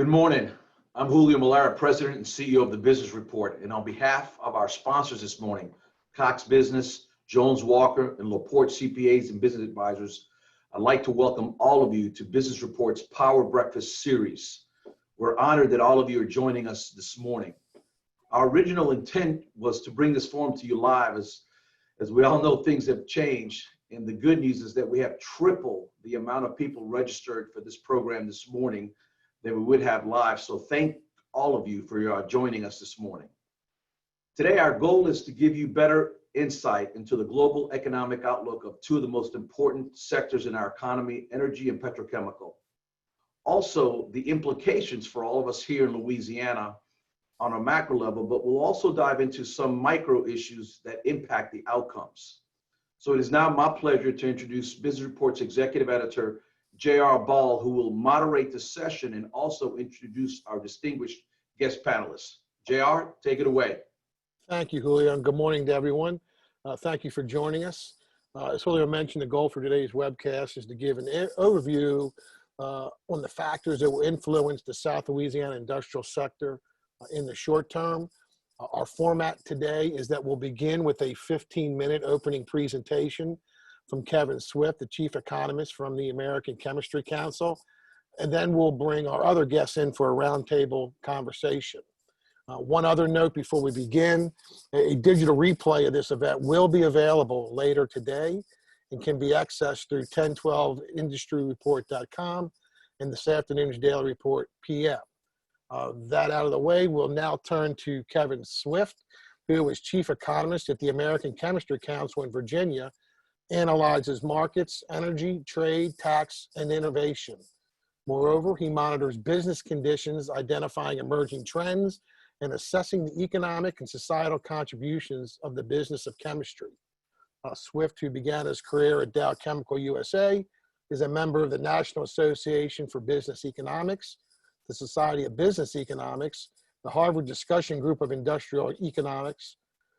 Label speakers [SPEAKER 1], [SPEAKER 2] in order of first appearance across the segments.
[SPEAKER 1] Good morning. I'm Julio Malara, President and CEO of the Business Report. And on behalf of our sponsors this morning, Cox Business, Jones Walker, and LaPorte CPAs and Business Advisors, I'd like to welcome all of you to Business Report's Power Breakfast series. We're honored that all of you are joining us this morning. Our original intent was to bring this forum to you live. As we all know, things have changed. And the good news is that we have triple the amount of people registered for this program this morning that we would have live. So thank all of you for joining us this morning. Today, our goal is to give you better insight into the global economic outlook of two of the most important sectors in our economy, energy and petrochemical. Also, the implications for all of us here in Louisiana on a macro level, but we'll also dive into some micro issues that impact the outcomes. So it is now my pleasure to introduce Business Report's Executive Editor, J.R. Ball, who will moderate the session and also introduce our distinguished guest panelists. J.R., take it away.
[SPEAKER 2] Thank you, Julio, and good morning to everyone. Thank you for joining us. As Julio mentioned, the goal for today's webcast is to give an overview on the factors that will influence the South Louisiana industrial sector in the short term. Our format today is that we'll begin with a 15-minute opening presentation from Kevin Swift, the chief economist from the American Chemistry Council, and then we'll bring our other guests in for a roundtable conversation. One other note before we begin, a digital replay of this event will be available later today and can be accessed through 1012industryreport.com and this afternoon's Daily Report PM. That out of the way, we'll now turn to Kevin Swift, who is chief economist at the American Chemistry Council in Virginia, analyzes markets, energy, trade, tax, and innovation. Moreover, he monitors business conditions, identifying emerging trends, and assessing the economic and societal contributions of the business of chemistry. Swift, who began his career at Dow Chemical USA, is a member of the National Association for Business Economics, the Society of Business Economics, the Harvard Discussion Group of Industrial Economics,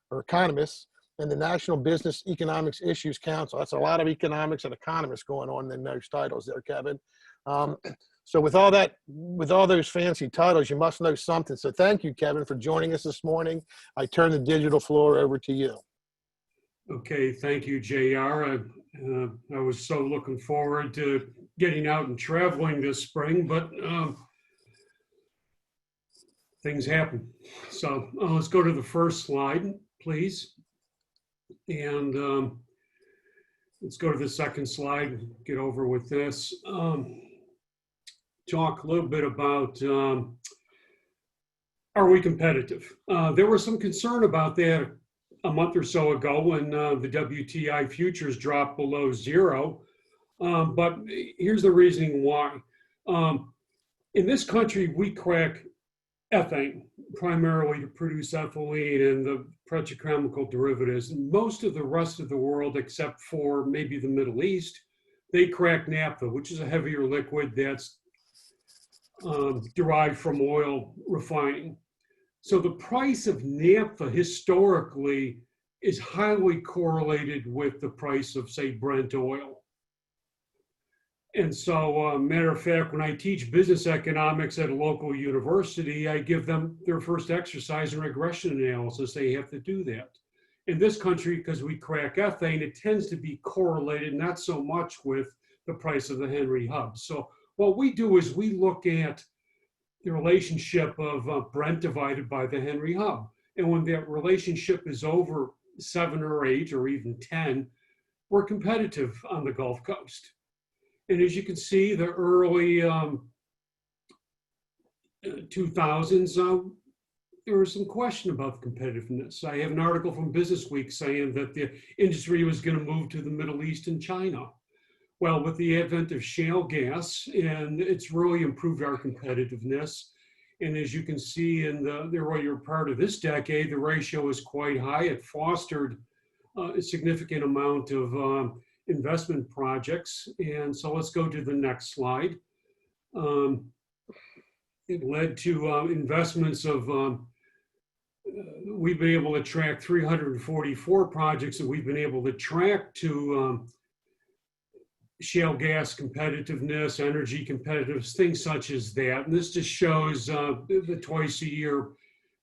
[SPEAKER 2] or Economists, and the National Business Economics Issues Council. That's a lot of economics and economists going on in those titles there, Kevin. So with all those fancy titles, you must know something. So thank you, Kevin, for joining us this morning. I turn the digital floor over to you.
[SPEAKER 3] Okay, thank you, JR. I was so looking forward to getting out and traveling this spring, but things happen. So let's go to the first slide, please. And let's go to the second slide, get over with this. Talk a little bit about, are we competitive? There was some concern about that a month or so ago when the WTI futures dropped below zero. But here's the reasoning why. In this country, we crack ethane, primarily to produce ethylene and the petrochemical derivatives. Most of the rest of the world, except for maybe the Middle East, they crack naphtha, which is a heavier liquid that's derived from oil refining. So the price of naphtha historically is highly correlated with the price of, say, Brent oil. And so, matter of fact, when I teach business economics at a local university, I give them their first exercise in regression analysis. They have to do that. In this country, because we crack ethane, it tends to be correlated not so much with the price of the Henry Hub. So what we do is we look at the relationship of Brent divided by the Henry Hub. And when that relationship is over 7 or 8 or even 10, we're competitive on the Gulf Coast. And as you can see, the early 2000s, there was some question about the competitiveness. I have an article from Business Week saying that the industry was going to move to the Middle East and China. Well, with the advent of shale gas, and it's really improved our competitiveness. And as you can see in the earlier part of this decade, the ratio is quite high. It fostered a significant amount of investment projects. And so let's go to the next slide. It led to investments of, we've been able to track 344 projects that we've been able to track to shale gas competitiveness, energy competitiveness, things such as that. And this just shows the twice a year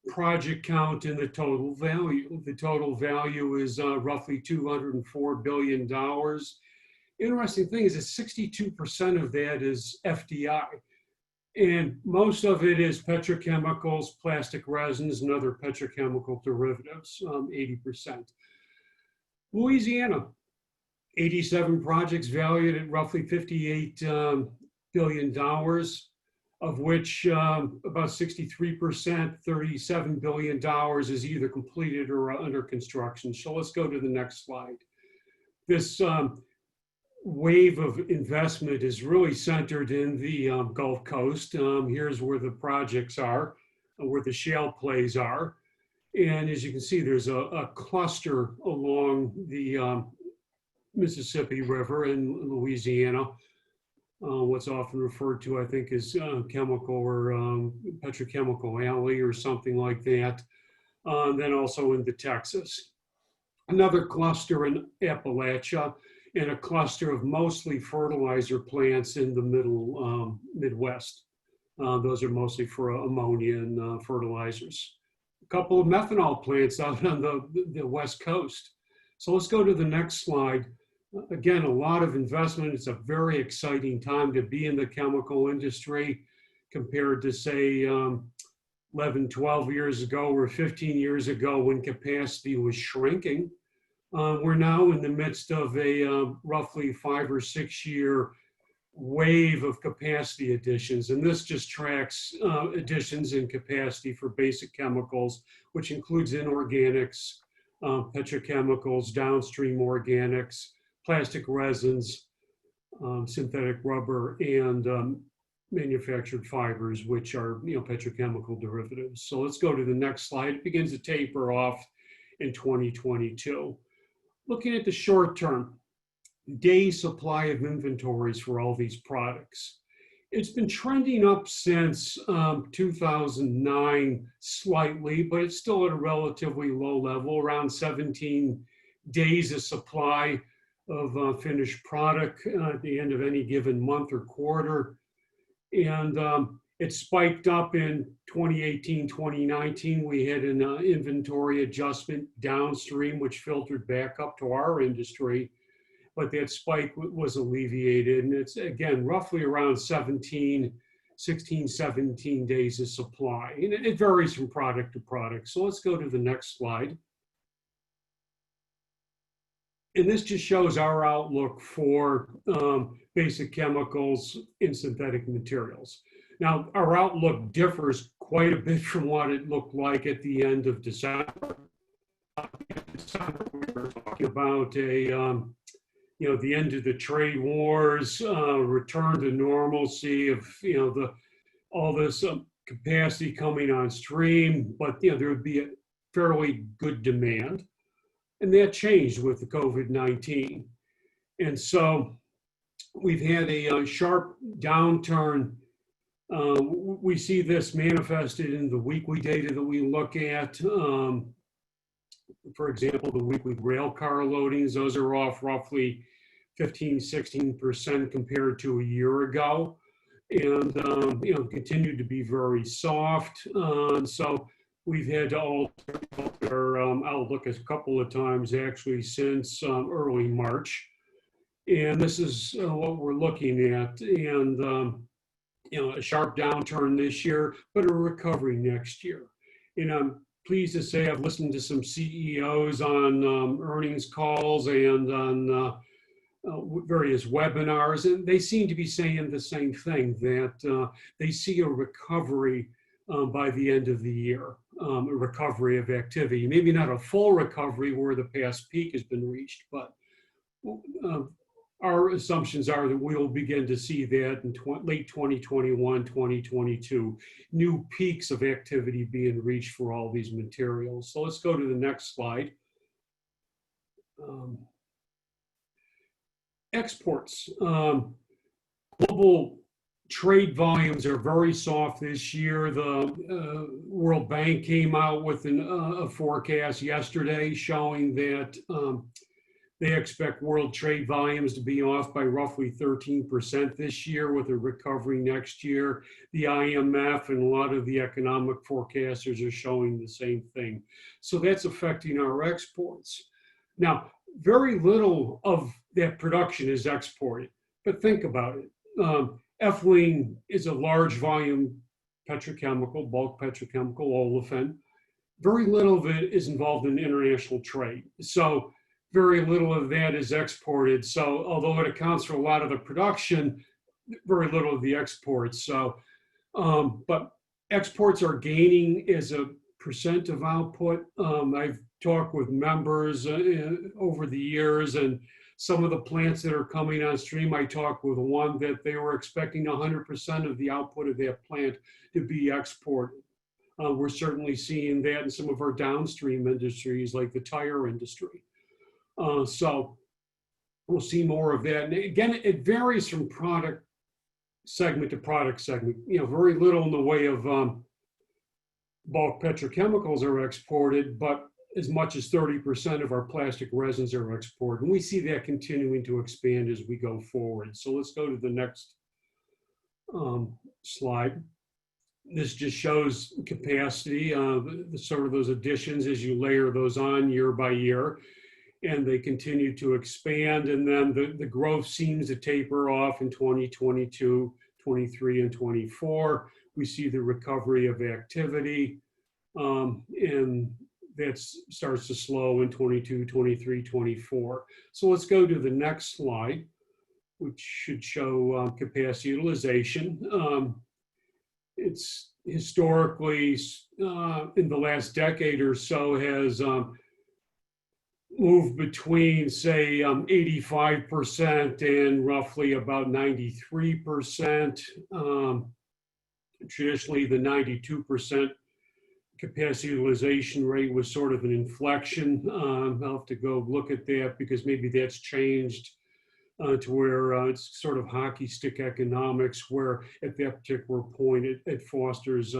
[SPEAKER 3] project count and the total value. The total value is roughly $204 billion. Interesting thing is that 62% of that is FDI. And most of it is petrochemicals, plastic resins, and other petrochemical derivatives, 80%. Louisiana, 87 projects valued at roughly $58 billion, of which about 63%, $37 billion is either completed or under construction. So let's go to the next slide. This wave of investment is really centered in the Gulf Coast. Here's where the projects are, where the shale plays are. And as you can see, there's a cluster along the Mississippi River in Louisiana, what's often referred to, I think, as chemical or petrochemical alley or something like that. Then also into Texas. Another cluster in Appalachia, and a cluster of mostly fertilizer plants in the Midwest. Those are mostly for ammonia and fertilizers. A couple of methanol plants out on the West Coast. So let's go to the next slide. Again, a lot of investment. It's a very exciting time to be in the chemical industry compared to, say, 11, 12 years ago or 15 years ago when capacity was shrinking. We're now in the midst of a roughly 5 or 6 year wave of capacity additions. And this just tracks additions in capacity for basic chemicals, which includes inorganics, petrochemicals, downstream organics, plastic resins, synthetic rubber, and manufactured fibers, which are petrochemical derivatives. So let's go to the next slide. It begins to taper off in 2022. Looking at the short term, day supply of inventories for all these products. It's been trending up since 2009 slightly, but it's still at a relatively low level, around 17 days of supply of finished product at the end of any given month or quarter. And it spiked up in 2018, 2019. We had an inventory adjustment downstream, which filtered back up to our industry. But that spike was alleviated. And it's, again, roughly around 16, 17 days of supply. And it varies from product to product. So let's go to the next slide. And this just shows our outlook for basic chemicals in synthetic materials. Now, our outlook differs quite a bit from what it looked like at the end of December. We were talking about the end of the trade wars, return to normalcy of all this capacity coming on stream, but there would be a fairly good demand. And that changed with the COVID-19. And so we've had a sharp downturn. We see this manifested in the weekly data that we look at. For example, the weekly rail car loadings, those are off roughly 15, 16% compared to a year ago. And, continued to be very soft. So we've had to alter our outlook a couple of times actually since early March. And this is what we're looking at. And, a sharp downturn this year, but a recovery next year. And I'm pleased to say I've listened to some CEOs on earnings calls and on various webinars, and they seem to be saying the same thing, that they see a recovery by the end of the year, a recovery of activity. Maybe not a full recovery where the past peak has been reached, but our assumptions are that we'll begin to see that in late 2021, 2022, new peaks of activity being reached for all these materials. So let's go to the next slide. Exports. Global trade volumes are very soft this year. The World Bank came out with a forecast yesterday showing that They expect world trade volumes to be off by roughly 13% this year with a recovery next year. The IMF and a lot of the economic forecasters are showing the same thing. So that's affecting our exports. Now, very little of that production is exported, but think about it. Ethylene is a large volume petrochemical, bulk petrochemical, olefin. Very little of it is involved in international trade. So very little of that is exported. So although it accounts for a lot of the production, very little of the exports. So, but exports are gaining as a percent of output. I've talked with members over the years, and some of the plants that are coming on stream, I talked with one that they were expecting 100% of the output of that plant to be exported. We're certainly seeing that in some of our downstream industries like the tire industry. So we'll see more of that. And again, it varies from product segment to product segment. You know, very little in the way of bulk petrochemicals are exported, but as much as 30% of our plastic resins are exported. And we see that continuing to expand as we go forward. So let's go to the next slide. This just shows capacity, sort of those additions as you layer those on year by year, and they continue to expand. And then the growth seems to taper off in 2022, 23, and 24. We see the recovery of activity, and that starts to slow in 22, 23, 24. So let's go to the next slide, which should show capacity utilization. It's historically, in the last decade or so, has moved between, say, 85% and roughly about 93%. Traditionally, the 92% capacity utilization rate was sort of an inflection. I'll have to go look at that because maybe that's changed to where it's sort of hockey stick economics, where at that particular point it fosters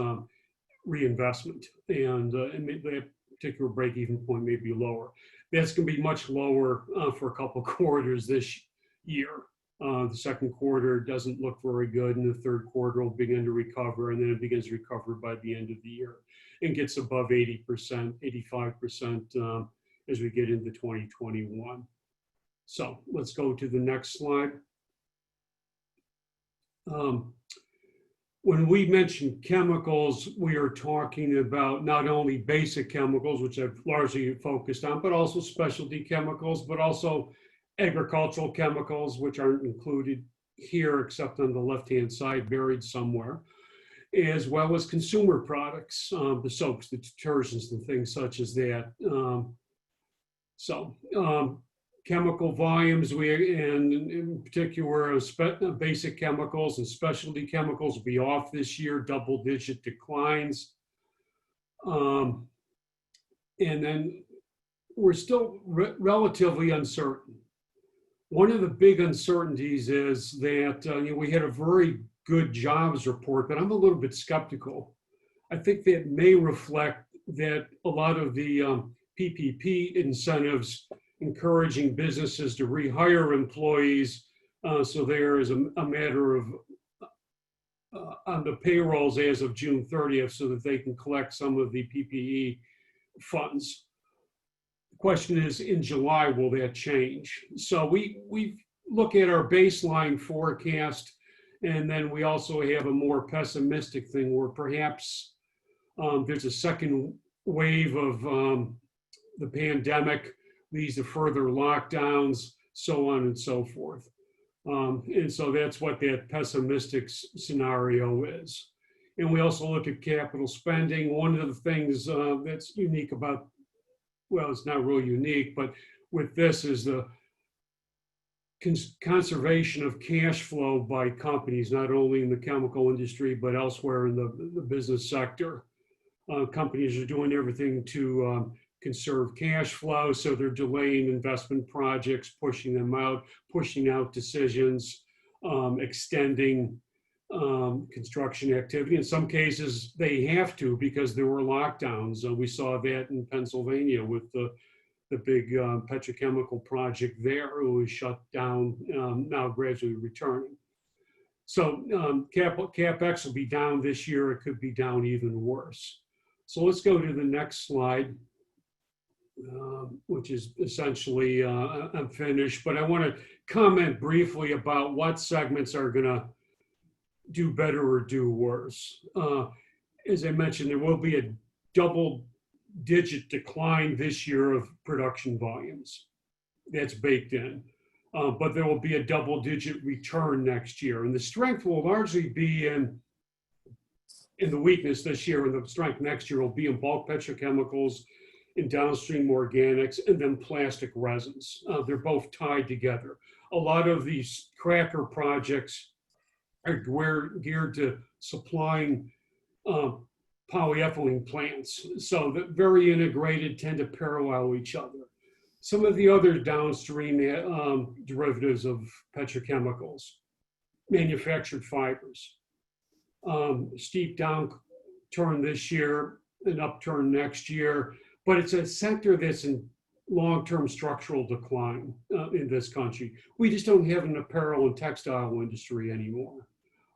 [SPEAKER 3] reinvestment, and that particular break-even point may be lower. That's going to be much lower for a couple quarters this year. The second quarter doesn't look very good, and the third quarter will begin to recover, and then it begins to recover by the end of the year and gets above 80%, 85% as we get into 2021. So let's go to the next slide. When we mention chemicals, we are talking about not only basic chemicals, which I've largely focused on, but also specialty chemicals, but also agricultural chemicals, which aren't included here except on the left-hand side, buried somewhere, as well as consumer products, the soaps, the detergents, and things such as that. Chemical volumes, and in particular, basic chemicals and specialty chemicals will be off this year, double-digit declines. And then we're still relatively uncertain. One of the big uncertainties is that we had a very good jobs report, but I'm a little bit skeptical. I think that may reflect that a lot of the PPP incentives encouraging businesses to rehire employees, so there is a matter of on the payrolls as of June 30th so that they can collect some of the PPE funds. The question is, in July, will that change? So we look at our baseline forecast, and then we also have a more pessimistic thing where perhaps there's a second wave of the pandemic, leads to further lockdowns, so on and so forth. And so that's what that pessimistic scenario is. And we also look at capital spending. One of the things that's unique about, well, it's not really unique, but with this is the conservation of cash flow by companies, not only in the chemical industry, but elsewhere in the business sector. Companies are doing everything to conserve cash flow, so they're delaying investment projects, pushing them out, pushing out decisions, extending construction activity. In some cases, they have to because there were lockdowns. We saw that in Pennsylvania with the the big petrochemical project there, who was shut down, now gradually returning. So CapEx will be down this year. It could be down even worse. So let's go to the next slide, which is essentially, I'm finished, but I want to comment briefly about what segments are going to do better or do worse. As I mentioned, there will be a double-digit decline this year of production volumes. That's baked in. But there will be a double-digit return next year. And the strength will largely be in the weakness this year, and the strength next year will be in bulk petrochemicals, in downstream organics, and then plastic resins. They're both tied together. A lot of these cracker projects are geared to supplying polyethylene plants. So that very integrated, tend to parallel each other. Some of the other downstream derivatives of petrochemicals, manufactured fibers, steep downturn this year, an upturn next year, but it's a sector that's in long-term structural decline in this country. We just don't have an apparel and textile industry anymore.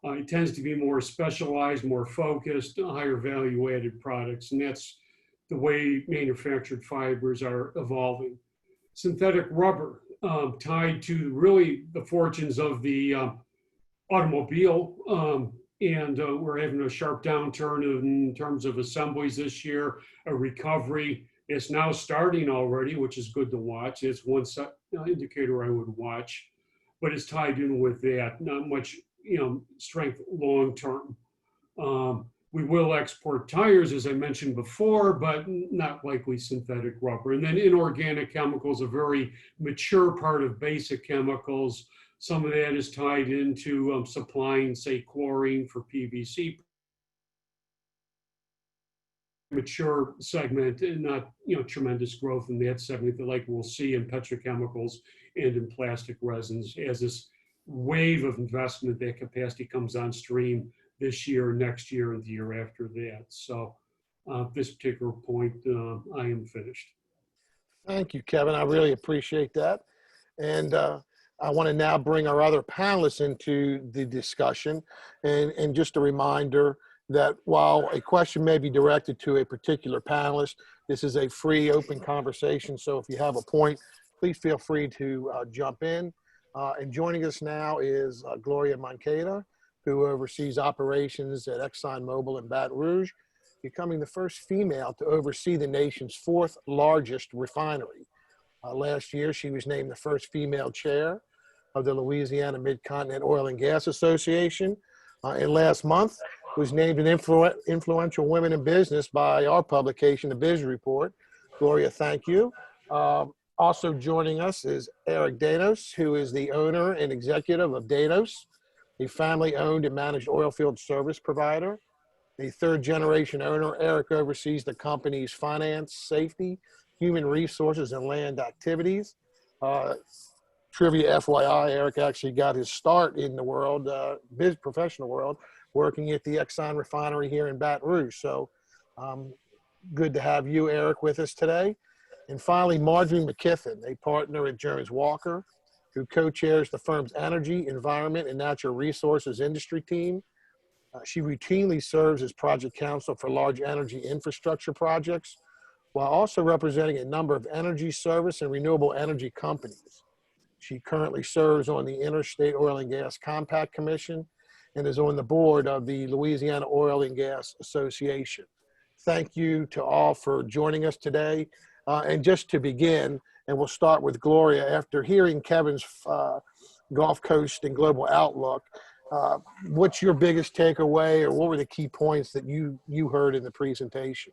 [SPEAKER 3] It tends to be more specialized, more focused, higher value-added products, and that's the way manufactured fibers are evolving. Synthetic rubber, tied to really the fortunes of the automobile, and we're having a sharp downturn in terms of assemblies this year, a recovery. It's now starting already, which is good to watch. It's one indicator I would watch, but it's tied in with that. Not much, strength long term. We will export tires, as I mentioned before, but not likely synthetic rubber. And then inorganic chemicals, a very mature part of basic chemicals. Some of that is tied into supplying, say, chlorine for PVC. Mature segment, and not tremendous growth in that segment, like we'll see in petrochemicals and in plastic resins as this wave of investment, that capacity comes on stream this year, next year, and the year after that. So this particular point, I am finished.
[SPEAKER 2] Thank you, Kevin. I really appreciate that. And I want to now bring our other panelists into the discussion. And just a reminder that while a question may be directed to a particular panelist, this is a free, open conversation. So if you have a point, please feel free to jump in. And joining us now is Gloria Moncada, who oversees operations at ExxonMobil in Baton Rouge, becoming the first female to oversee the nation's 4th largest refinery. Last year, she was named the first female chair of the Louisiana Mid-Continent Oil and Gas Association. And last month, was named an influential women in business by our publication, the Business Report. Gloria, thank you. Also joining us is Eric Danos, who is the owner and executive of Danos, a family-owned and managed oil field service provider. A 3rd-generation owner, Eric oversees the company's finance, safety, human resources, and land activities. Trivia FYI, Eric actually got his start in the world, professional world, working at the Exxon refinery here in Baton Rouge. So good to have you, Eric, with us today. And finally, Marjorie McKeithen, a partner at Jones Walker, who co-chairs the firm's Energy, Environment, and Natural Resources Industry team. She routinely serves as project counsel for large energy infrastructure projects, while also representing a number of energy service and renewable energy companies. She currently serves on the Interstate Oil and Gas Compact Commission and is on the board of the Louisiana Oil and Gas Association. Thank you to all for joining us today. And just to begin, and we'll start with Gloria, after hearing Kevin's Gulf Coast and global outlook, what's your biggest takeaway, or what were the key points that you heard in the presentation?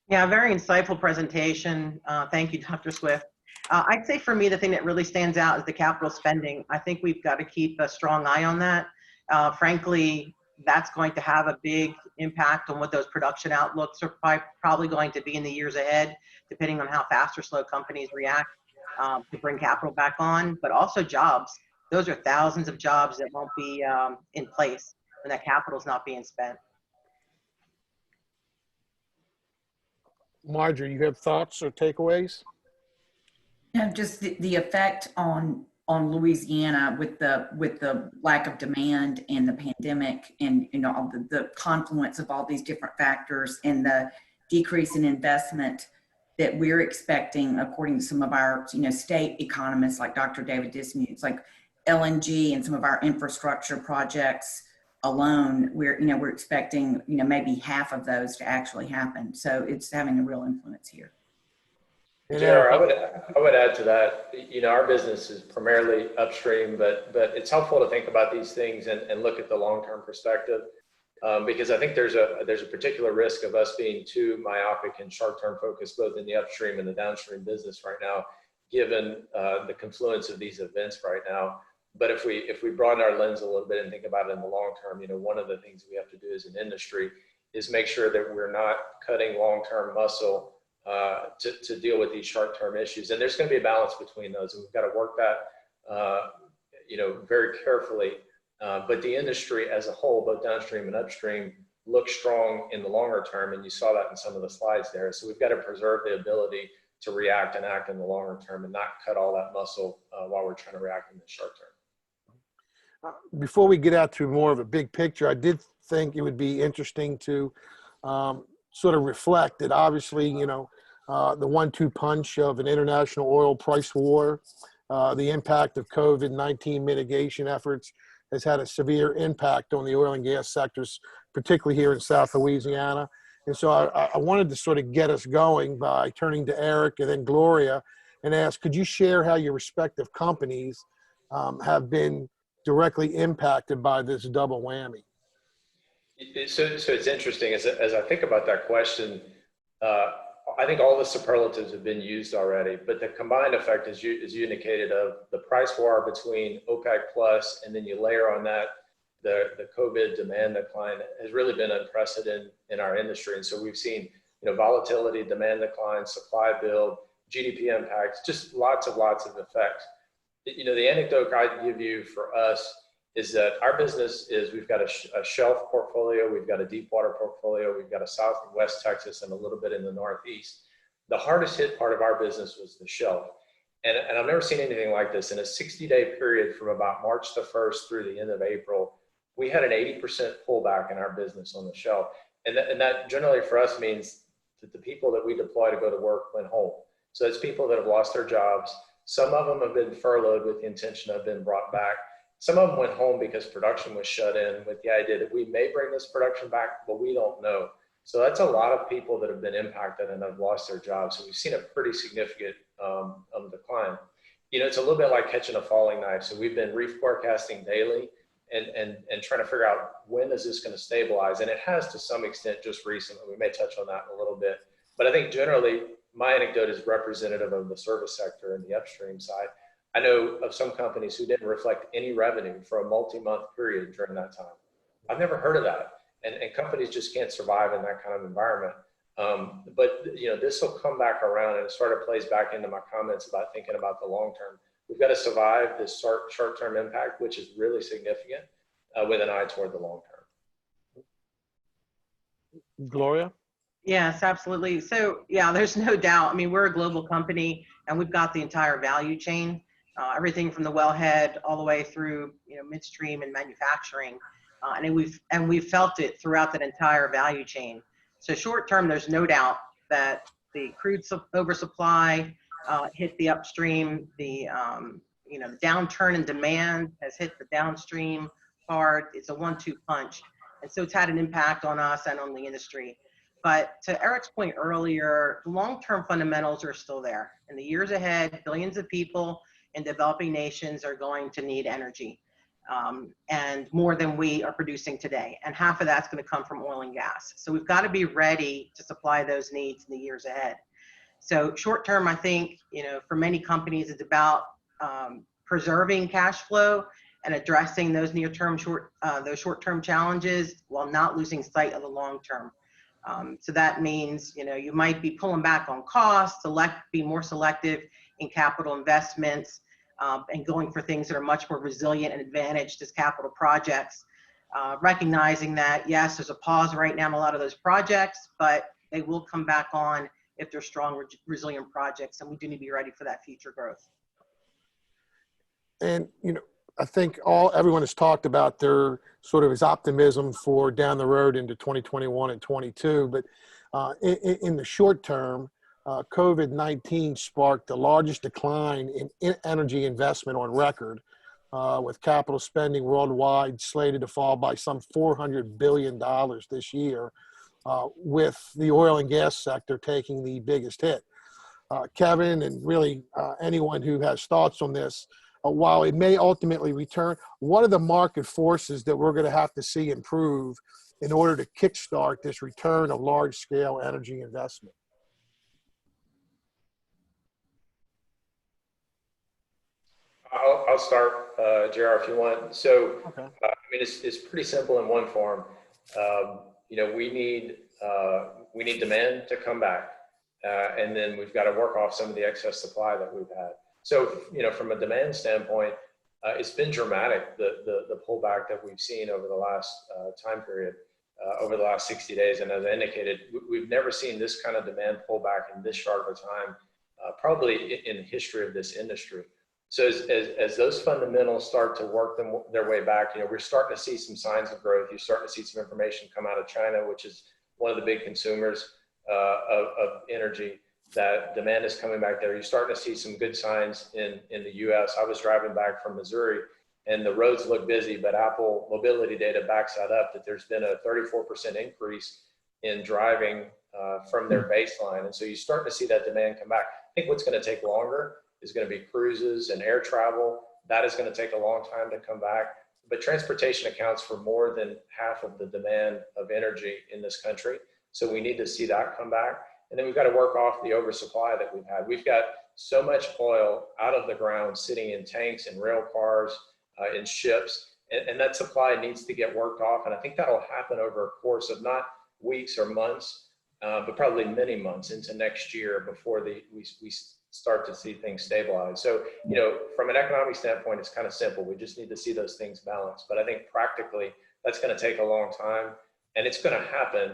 [SPEAKER 4] Yeah, very insightful presentation. Thank you, Dr. Swift. I'd say for me, the thing that really stands out is the capital spending. I think we've got to keep a strong eye on that. Frankly, that's going to have a big impact on what those production outlooks are probably going to be in the years ahead, depending on how fast or slow companies react to bring capital back on, but also jobs. Those are thousands of jobs that won't be in place when that capital is not being spent.
[SPEAKER 2] Marjorie, you have thoughts or takeaways?
[SPEAKER 5] Just the effect on Louisiana with the lack of demand and the pandemic and all the confluence of all these different factors and the decrease in investment that we're expecting, according to some of our state economists like Dr. David Dismuke, like LNG and some of our infrastructure projects alone, we're expecting maybe half of those to actually happen. So it's having a real influence here.
[SPEAKER 6] JR, I would add to that. Our business is primarily upstream, but it's helpful to think about these things and look at the long-term perspective, because I think there's a particular risk of us being too myopic and short-term focused, both in the upstream and the downstream business right now, given the confluence of these events right now. But if we broaden our lens a little bit and think about it in the long term, one of the things we have to do as an industry is make sure that we're not cutting long-term muscle to deal with these short-term issues. And there's going to be a balance between those, and we've got to work that, very carefully. But the industry as a whole, both downstream and upstream, looks strong in the longer term, and you saw that in some of the slides there. So we've got to preserve the ability to react and act in the longer term and not cut all that muscle while we're trying to react in the short term.
[SPEAKER 2] Before we get out to more of a big picture, I did think it would be interesting to sort of reflect that obviously, the 1-2 punch of an international oil price war, the impact of COVID-19 mitigation efforts has had a severe impact on the oil and gas sectors, particularly here in South Louisiana. And so I wanted to sort of get us going by turning to Eric and then Gloria and ask, could you share how your respective companies have been directly impacted by this double whammy?
[SPEAKER 6] So it's interesting as I think about that question. I think all the superlatives have been used already, but the combined effect, as you indicated, of the price war between OPEC plus, and then you layer on that the COVID demand decline, has really been unprecedented in our industry. And so we've seen volatility, demand decline, supply build, GDP impacts, just lots of effects. The anecdote I'd give you for us is that our business is, we've got a shelf portfolio, we've got a deep water portfolio, we've got a South and West Texas, and a little bit in the Northeast. The hardest hit part of our business was the shelf. And I've never seen anything like this. In a 60-day period from about March the 1st through the end of April, we had an 80% pullback in our business on the shelf. And that generally for us means that the people that we deploy to go to work went home. So it's people that have lost their jobs. Some of them have been furloughed with the intention of being brought back. Some of them went home because production was shut in with the idea that we may bring this production back, but we don't know. So that's a lot of people that have been impacted and have lost their jobs. So we've seen a pretty significant decline. It's a little bit like catching a falling knife. So we've been reforecasting daily and trying to figure out when is this going to stabilize. And it has to some extent just recently. We may touch on that in a little bit. But I think generally my anecdote is representative of the service sector and the upstream side. I know of some companies who didn't reflect any revenue for a multi-month period during that time. I've never heard of that. And companies just can't survive in that kind of environment. But this will come back around, and it sort of plays back into my comments about thinking about the long term. We've got to survive this short-term impact, which is really significant, with an eye toward the long term.
[SPEAKER 2] Gloria?
[SPEAKER 4] Yes, absolutely. So yeah, there's no doubt. I mean, we're a global company, and we've got the entire value chain, everything from the wellhead all the way through midstream and manufacturing, and we've felt it throughout that entire value chain. So short term, there's no doubt that the crude oversupply hit the upstream. The the downturn in demand has hit the downstream hard. It's a 1-2 punch, and so it's had an impact on us and on the industry. But to Eric's point earlier, the long-term fundamentals are still there. In the years ahead, billions of people in developing nations are going to need energy, and more than we are producing today. And half of that's going to come from oil and gas. So we've got to be ready to supply those needs in the years ahead. So short term, I think, for many companies, it's about preserving cash flow and addressing those short-term challenges while not losing sight of the long term. So that means, you might be pulling back on costs, be more selective in capital investments, and going for things that are much more resilient and advantaged as capital projects, recognizing that, yes, there's a pause right now in a lot of those projects, but they will come back on if they're strong, resilient projects, and we do need to be ready for that future growth.
[SPEAKER 2] And, you know, I think everyone has talked about their sort of his optimism for down the road into 2021 and 22. But in the short term, COVID-19 sparked the largest decline in energy investment on record, with capital spending worldwide slated to fall by some $400 billion this year, with the oil and gas sector taking the biggest hit. Kevin, and really anyone who has thoughts on this, while it may ultimately return, what are the market forces that we're going to have to see improve in order to kickstart this return of large-scale energy investment?
[SPEAKER 6] I'll start, JR, if you want. So,
[SPEAKER 2] Okay.
[SPEAKER 6] I mean, it's pretty simple in one form. You know, we need demand to come back, and then we've got to work off some of the excess supply that we've had. So, you know, from a demand standpoint, it's been dramatic, the pullback that we've seen over the last time period, over the last 60 days. And as I indicated, we've never seen this kind of demand pullback in this short of a time, probably in the history of this industry. So as those fundamentals start to work their way back, you know, we're starting to see some signs of growth. You're starting to see some information come out of China, which is one of the big consumers of energy, that demand is coming back there. You're starting to see some good signs in the US. I was driving back from Missouri and the roads look busy, but Apple mobility data backs that up, that there's been a 34% increase in driving from their baseline. And so you're starting to see that demand come back. I think what's going to take longer is going to be cruises and air travel. That is going to take a long time to come back. But transportation accounts for more than half of the demand of energy in this country. So we need to see that come back. And then we've got to work off the oversupply that we've had. We've got so much oil out of the ground sitting in tanks and rail cars, in ships, and that supply needs to get worked off. And I think that'll happen over a course of not weeks or months, but probably many months into next year before we start to see things stabilize. So, you know, from an economic standpoint, it's kind of simple. We just need to see those things balanced. But I think practically that's going to take a long time, and it's going to happen.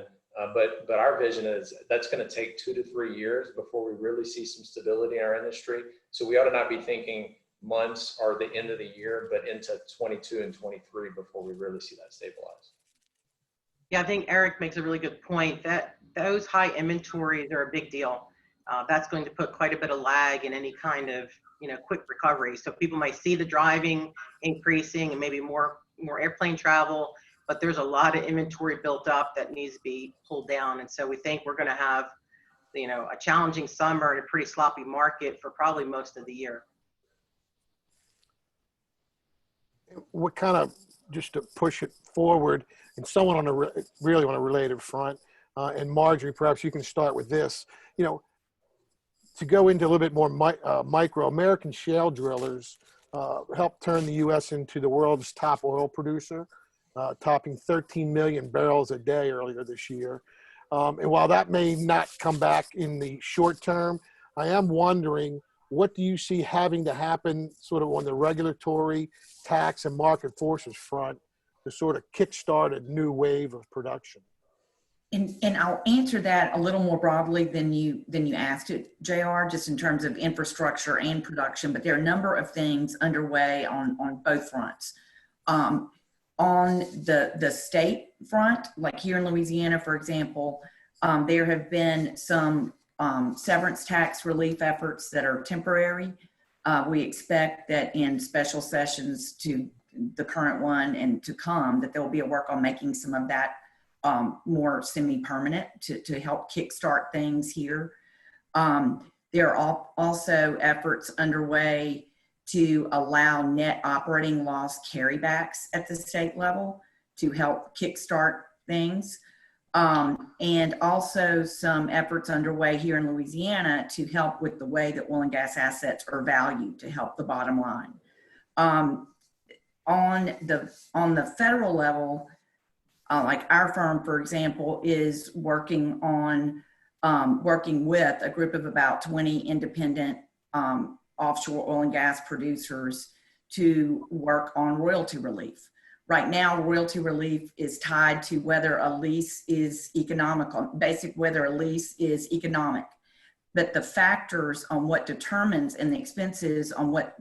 [SPEAKER 6] But our vision is that's going to take 2 to 3 years before we really see some stability in our industry. So we ought to not be thinking months or the end of the year, but into 22 and 23 before we really see that stabilize.
[SPEAKER 4] Yeah, I think Eric makes a really good point that those high inventories are a big deal. That's going to put quite a bit of lag in any kind of, you know, quick recovery. So people might see the driving increasing and maybe more airplane travel, but there's a lot of inventory built up that needs to be pulled down. And so we think we're going to have, you know, a challenging summer and a pretty sloppy market for probably most of the year.
[SPEAKER 2] What kind of, just to push it forward, and someone on really on a related front, and Marjorie, perhaps you can start with this, you know, to go into a little bit more micro, American shale drillers helped turn the U.S. into the world's top oil producer, topping 13 million barrels a day earlier this year. And while that may not come back in the short term, I am wondering, what do you see having to happen sort of on the regulatory, tax, and market forces front to sort of kickstart a new wave of production?
[SPEAKER 5] And I'll answer that a little more broadly than you asked it, JR, just in terms of infrastructure and production, but there are a number of things underway on both fronts. On the state front, like here in Louisiana, for example, there have been some severance tax relief efforts that are temporary. We expect that in special sessions to the current one and to come, that there will be a work on making some of that more semi-permanent to help kickstart things here. There are also efforts underway to allow net operating loss carrybacks at the state level to help kickstart things. And also some efforts underway here in Louisiana to help with the way that oil and gas assets are valued to help the bottom line. On the federal level, like our firm, for example, is working with a group of about 20 independent offshore oil and gas producers to work on royalty relief. Right now, royalty relief is tied to whether a lease is economical, whether a lease is economic. but the factors on what determines and the expenses on what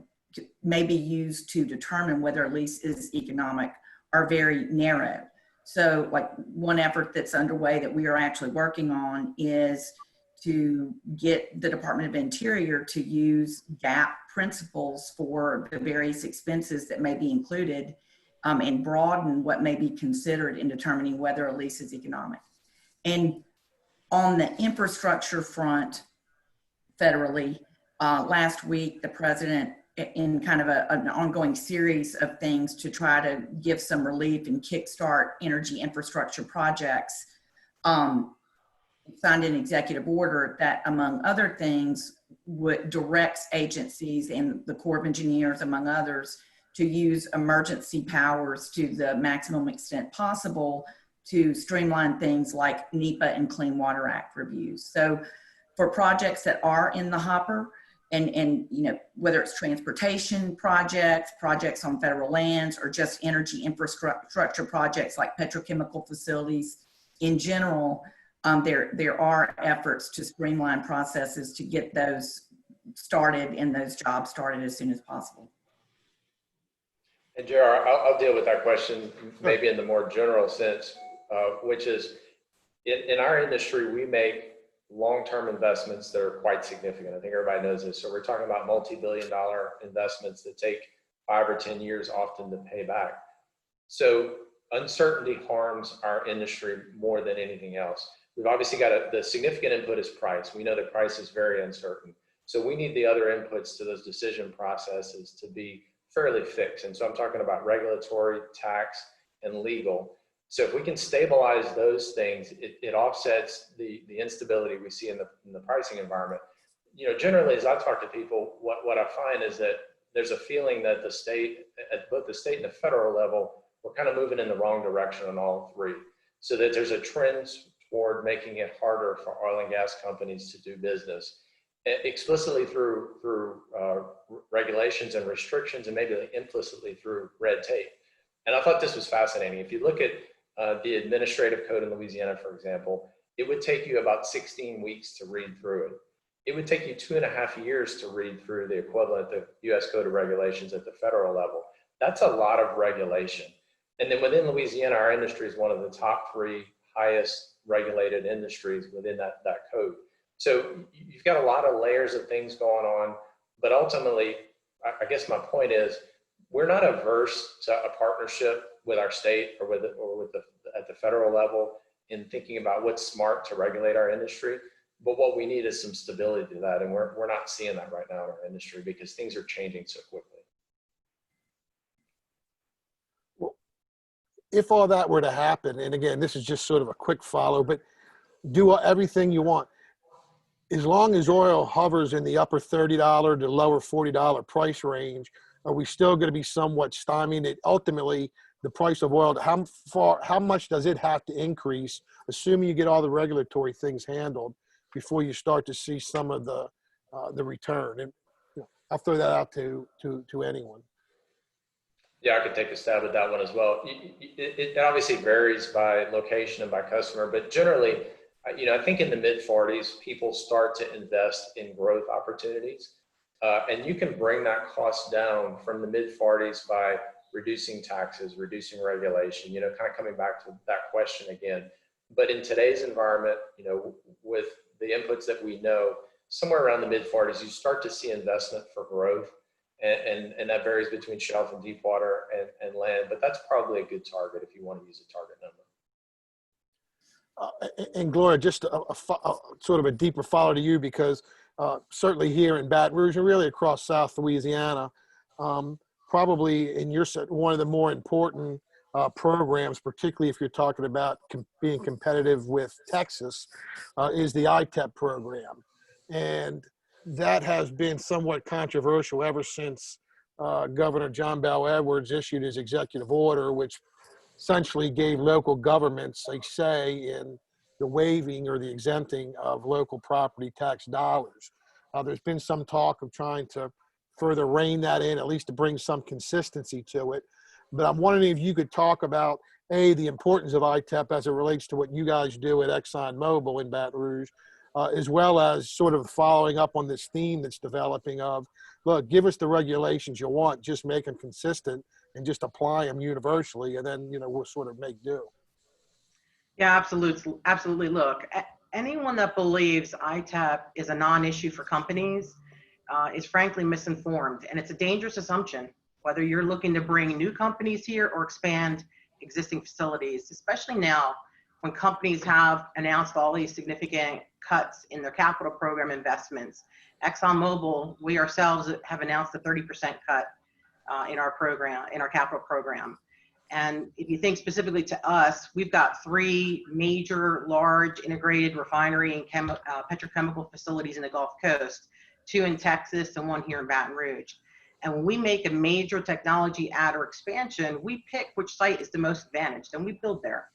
[SPEAKER 5] may be used to determine whether a lease is economic are very narrow. So like one effort that's underway that we are actually working on is to get the Department of Interior to use GAAP principles for the various expenses that may be included, and broaden what may be considered in determining whether a lease is economic. And on the infrastructure front, federally, last week, the president, in kind of an ongoing series of things to try to give some relief and kickstart energy infrastructure projects, signed an executive order that, among other things, directs agencies and the Corps of Engineers, among others, to use emergency powers to the maximum extent possible to streamline things like NEPA and Clean Water Act reviews. So for projects that are in the hopper, and you know, whether it's transportation projects, projects on federal lands, or just energy infrastructure projects like petrochemical facilities in general, there are efforts to streamline processes to get those started and those jobs started as soon as possible.
[SPEAKER 6] And JR, I'll deal with that question maybe in the more general sense, which is in our industry, we make long-term investments that are quite significant. I think everybody knows this. So we're talking about multi-billion-dollar investments that take 5 or 10 years often to pay back. So uncertainty harms our industry more than anything else. We've obviously got the significant input is price. We know that price is very uncertain. So we need the other inputs to those decision processes to be fairly fixed. And so I'm talking about regulatory, tax, and legal. So if we can stabilize those things, it offsets the instability we see in the pricing environment. You know, generally, as I talk to people, what I find is that there's a feeling that the state, at both the state and the federal level, we're kind of moving in the wrong direction on all three. So that there's a trend toward making it harder for oil and gas companies to do business, explicitly through regulations and restrictions, and maybe implicitly through red tape. And I thought this was fascinating. If you look at the administrative code in Louisiana, for example, it would take you about 16 weeks to read through it. It would take you 2.5 years to read through the equivalent of U.S. Code of Regulations at the federal level. That's a lot of regulation. And then within Louisiana, our industry is one of the top 3 highest regulated industries within that code. So you've got a lot of layers of things going on, but ultimately, I guess my point is, we're not averse to a partnership with our state or at the federal level in thinking about what's smart to regulate our industry. But what we need is some stability to that, and we're not seeing that right now in our industry because things are changing so quickly.
[SPEAKER 2] Well, if all that were to happen, and again, this is just sort of a quick follow, but do everything you want. As long as oil hovers in the upper $30 to lower $40 price range, are we still going to be somewhat stymied? Ultimately, the price of oil, how much does it have to increase, assuming you get all the regulatory things handled, before you start to see some of the return? And you know, I'll throw that out to anyone.
[SPEAKER 6] Yeah, I could take a stab at that one as well. It obviously varies by location and by customer, but generally, you know, I think in the mid-40s, people start to invest in growth opportunities. And you can bring that cost down from the mid-40s by reducing taxes, reducing regulation, you know, kind of coming back to that question again. But in today's environment, you know, with the inputs that we know, somewhere around the mid-40s, you start to see investment for growth. And that varies between shelf and deep water and land. But that's probably a good target if you want to use a target number.
[SPEAKER 2] And Gloria, just a sort of a deeper follow to you, because certainly here in Baton Rouge and really across South Louisiana, probably in your set, one of the more important programs, particularly if you're talking about being competitive with Texas, is the ITEP program. And that has been somewhat controversial ever since Governor John Bel Edwards issued his executive order, which essentially gave local governments a say in the waiving or the exempting of local property tax dollars. There's been some talk of trying to further rein that in, at least to bring some consistency to it. But I'm wondering if you could talk about, A, the importance of ITEP as it relates to what you guys do at ExxonMobil in Baton Rouge, as well as sort of following up on this theme that's developing of, look, give us the regulations you want, just make them consistent and just apply them universally, and then, you know, we'll sort of make do.
[SPEAKER 4] Yeah, absolutely. Absolutely. Look, anyone that believes ITAP is a non-issue for companies is frankly misinformed. And it's a dangerous assumption, whether you're looking to bring new companies here or expand existing facilities, especially now when companies have announced all these significant cuts in their capital program investments. ExxonMobil, we ourselves have announced a 30% cut in our program, in our capital program. And if you think specifically to us, we've got 3 major large integrated refinery and petrochemical facilities in the Gulf Coast, 2 in Texas and 1 here in Baton Rouge. And when we make a major technology add or expansion, we pick which site is the most advantaged and we build there.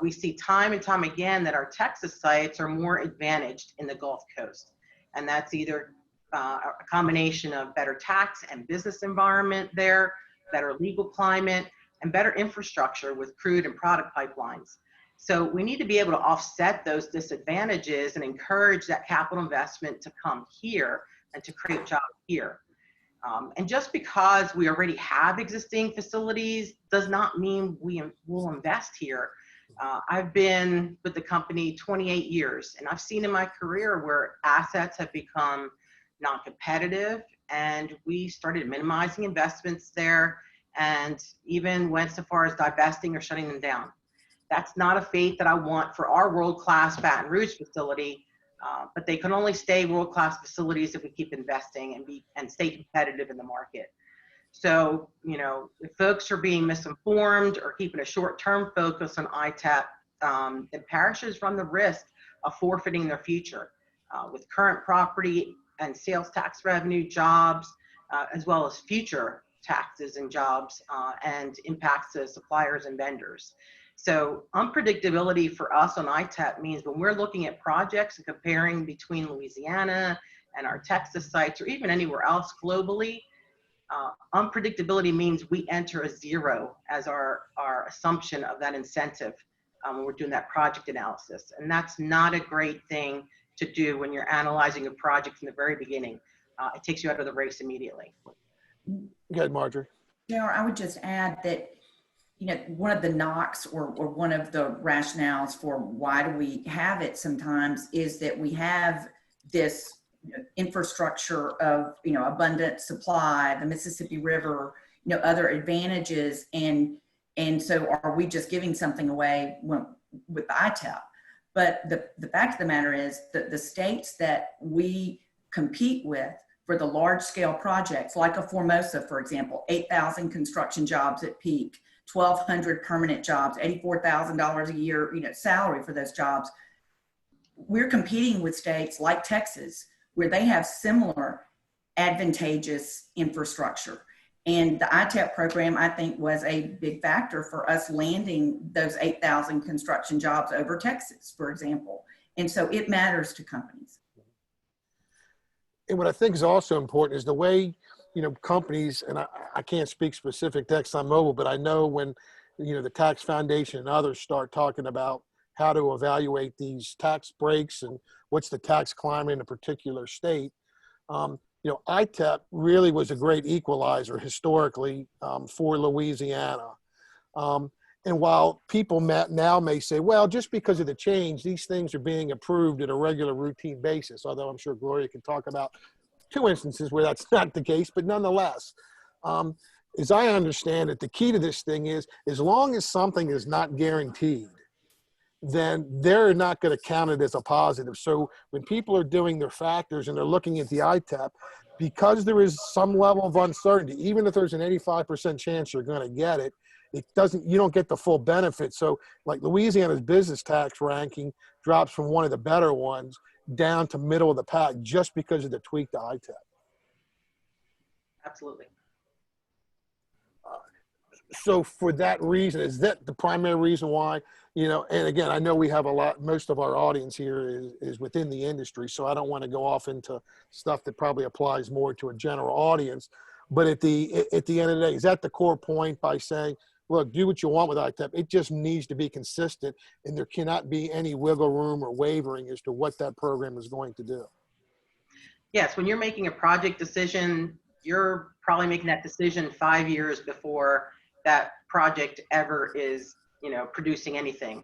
[SPEAKER 4] We see time and time again that our Texas sites are more advantaged in the Gulf Coast. And that's either a combination of better tax and business environment there, better legal climate, and better infrastructure with crude and product pipelines. So we need to be able to offset those disadvantages and encourage that capital investment to come here and to create jobs here. And just because we already have existing facilities does not mean we will invest here. I've been with the company 28 years, and I've seen in my career where assets have become non-competitive, and we started minimizing investments there and even went so far as divesting or shutting them down. That's not a fate that I want for our world-class Baton Rouge facility, but they can only stay world-class facilities if we keep investing and stay competitive in the market. So, you know, if folks are being misinformed or keeping a short-term focus on ITAP, then parishes run the risk of forfeiting their future with current property and sales tax revenue, jobs, as well as future taxes and jobs and impacts to suppliers and vendors. So unpredictability for us on ITAP means when we're looking at projects and comparing between Louisiana and our Texas sites or even anywhere else globally, unpredictability means we enter a 0 as our assumption of that incentive when we're doing that project analysis. And that's not a great thing to do when you're analyzing a project from the very beginning. It takes you out of the race immediately.
[SPEAKER 2] Go ahead, Marjorie.
[SPEAKER 5] Yeah, I would just add that, you know, one of the knocks or one of the rationales for why do we have it sometimes is that we have this infrastructure of, you know, abundant supply, the Mississippi River, you know, other advantages. And so are we just giving something away with the ITAP? But the fact of the matter is that the states that we compete with for the large scale projects, like a Formosa, for example, 8,000 construction jobs at peak, 1,200 permanent jobs, $84,000 a year, you know, salary for those jobs. We're competing with states like Texas, where they have similar advantageous infrastructure. And the ITAP program, I think, was a big factor for us landing those 8,000 construction jobs over Texas, for example. And so it matters to companies.
[SPEAKER 2] And what I think is also important is the way, you know, companies, and I can't speak specific to ExxonMobil, but I know when, you know, the Tax Foundation and others start talking about how to evaluate these tax breaks and what's the tax climate in a particular state, you know, ITAP really was a great equalizer historically for Louisiana. And while people now may say, well, just because of the change, these things are being approved at a regular routine basis, although I'm sure Gloria can talk about 2 instances where that's not the case, but nonetheless, as I understand it, the key to this thing is as long as something is not guaranteed, then they're not going to count it as a positive. So when people are doing their factors and they're looking at the ITAP, because there is some level of uncertainty, even if there's an 85% chance you're going to get it, you don't get the full benefit. So like Louisiana's business tax ranking drops from one of the better ones down to middle of the pack just because of the tweak to ITAP.
[SPEAKER 4] Absolutely.
[SPEAKER 2] So for that reason, is that the primary reason why, you know, and again, I know we have most of our audience here is within the industry, so I don't want to go off into stuff that probably applies more to a general audience. But at the end of the day, is that the core point by saying, look, do what you want with ITEP. It just needs to be consistent, and there cannot be any wiggle room or wavering as to what that program is going to do.
[SPEAKER 4] Yes, when you're making a project decision, you're probably making that decision 5 years before that project ever is, producing anything.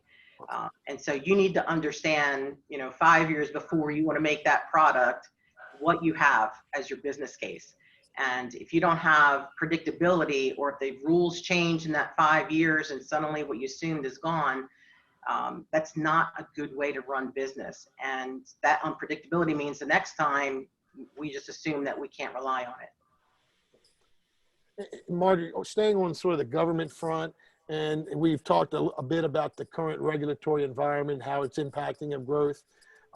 [SPEAKER 4] And so you need to understand, 5 years before you want to make that product, what you have as your business case. And if you don't have predictability, or if the rules change in that 5 years and suddenly what you assumed is gone, that's not a good way to run business. And that unpredictability means the next time we just assume that we can't rely on it.
[SPEAKER 2] Marjorie, staying on sort of the government front, and we've talked a bit about the current regulatory environment, how it's impacting of growth.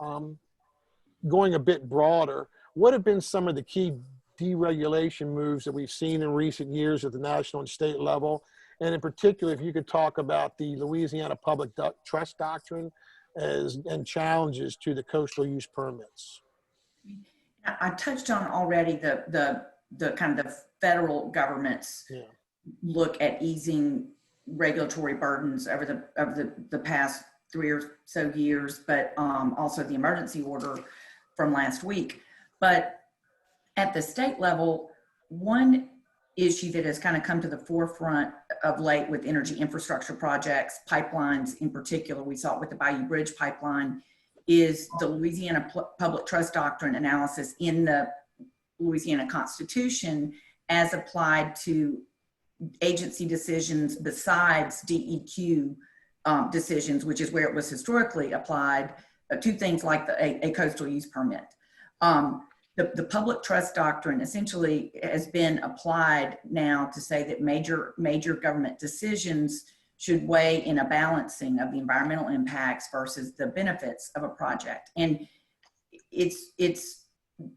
[SPEAKER 2] Going a bit broader, what have been some of the key deregulation moves that we've seen in recent years at the national and state level? And in particular, if you could talk about the Louisiana Public Trust Doctrine and challenges to the coastal use permits.
[SPEAKER 5] I touched on already the kind of the federal government's look at easing regulatory burdens over the past 3 or so years, but also the emergency order from last week. But at the state level, one issue that has kind of come to the forefront of late with energy infrastructure projects, pipelines in particular, we saw it with the Bayou Bridge pipeline, is the Louisiana Public Trust Doctrine analysis in the Louisiana Constitution as applied to agency decisions besides DEQ decisions, which is where it was historically applied to things like a coastal use permit. The public trust doctrine essentially has been applied now to say that major government decisions should weigh in a balancing of the environmental impacts versus the benefits of a project. And it's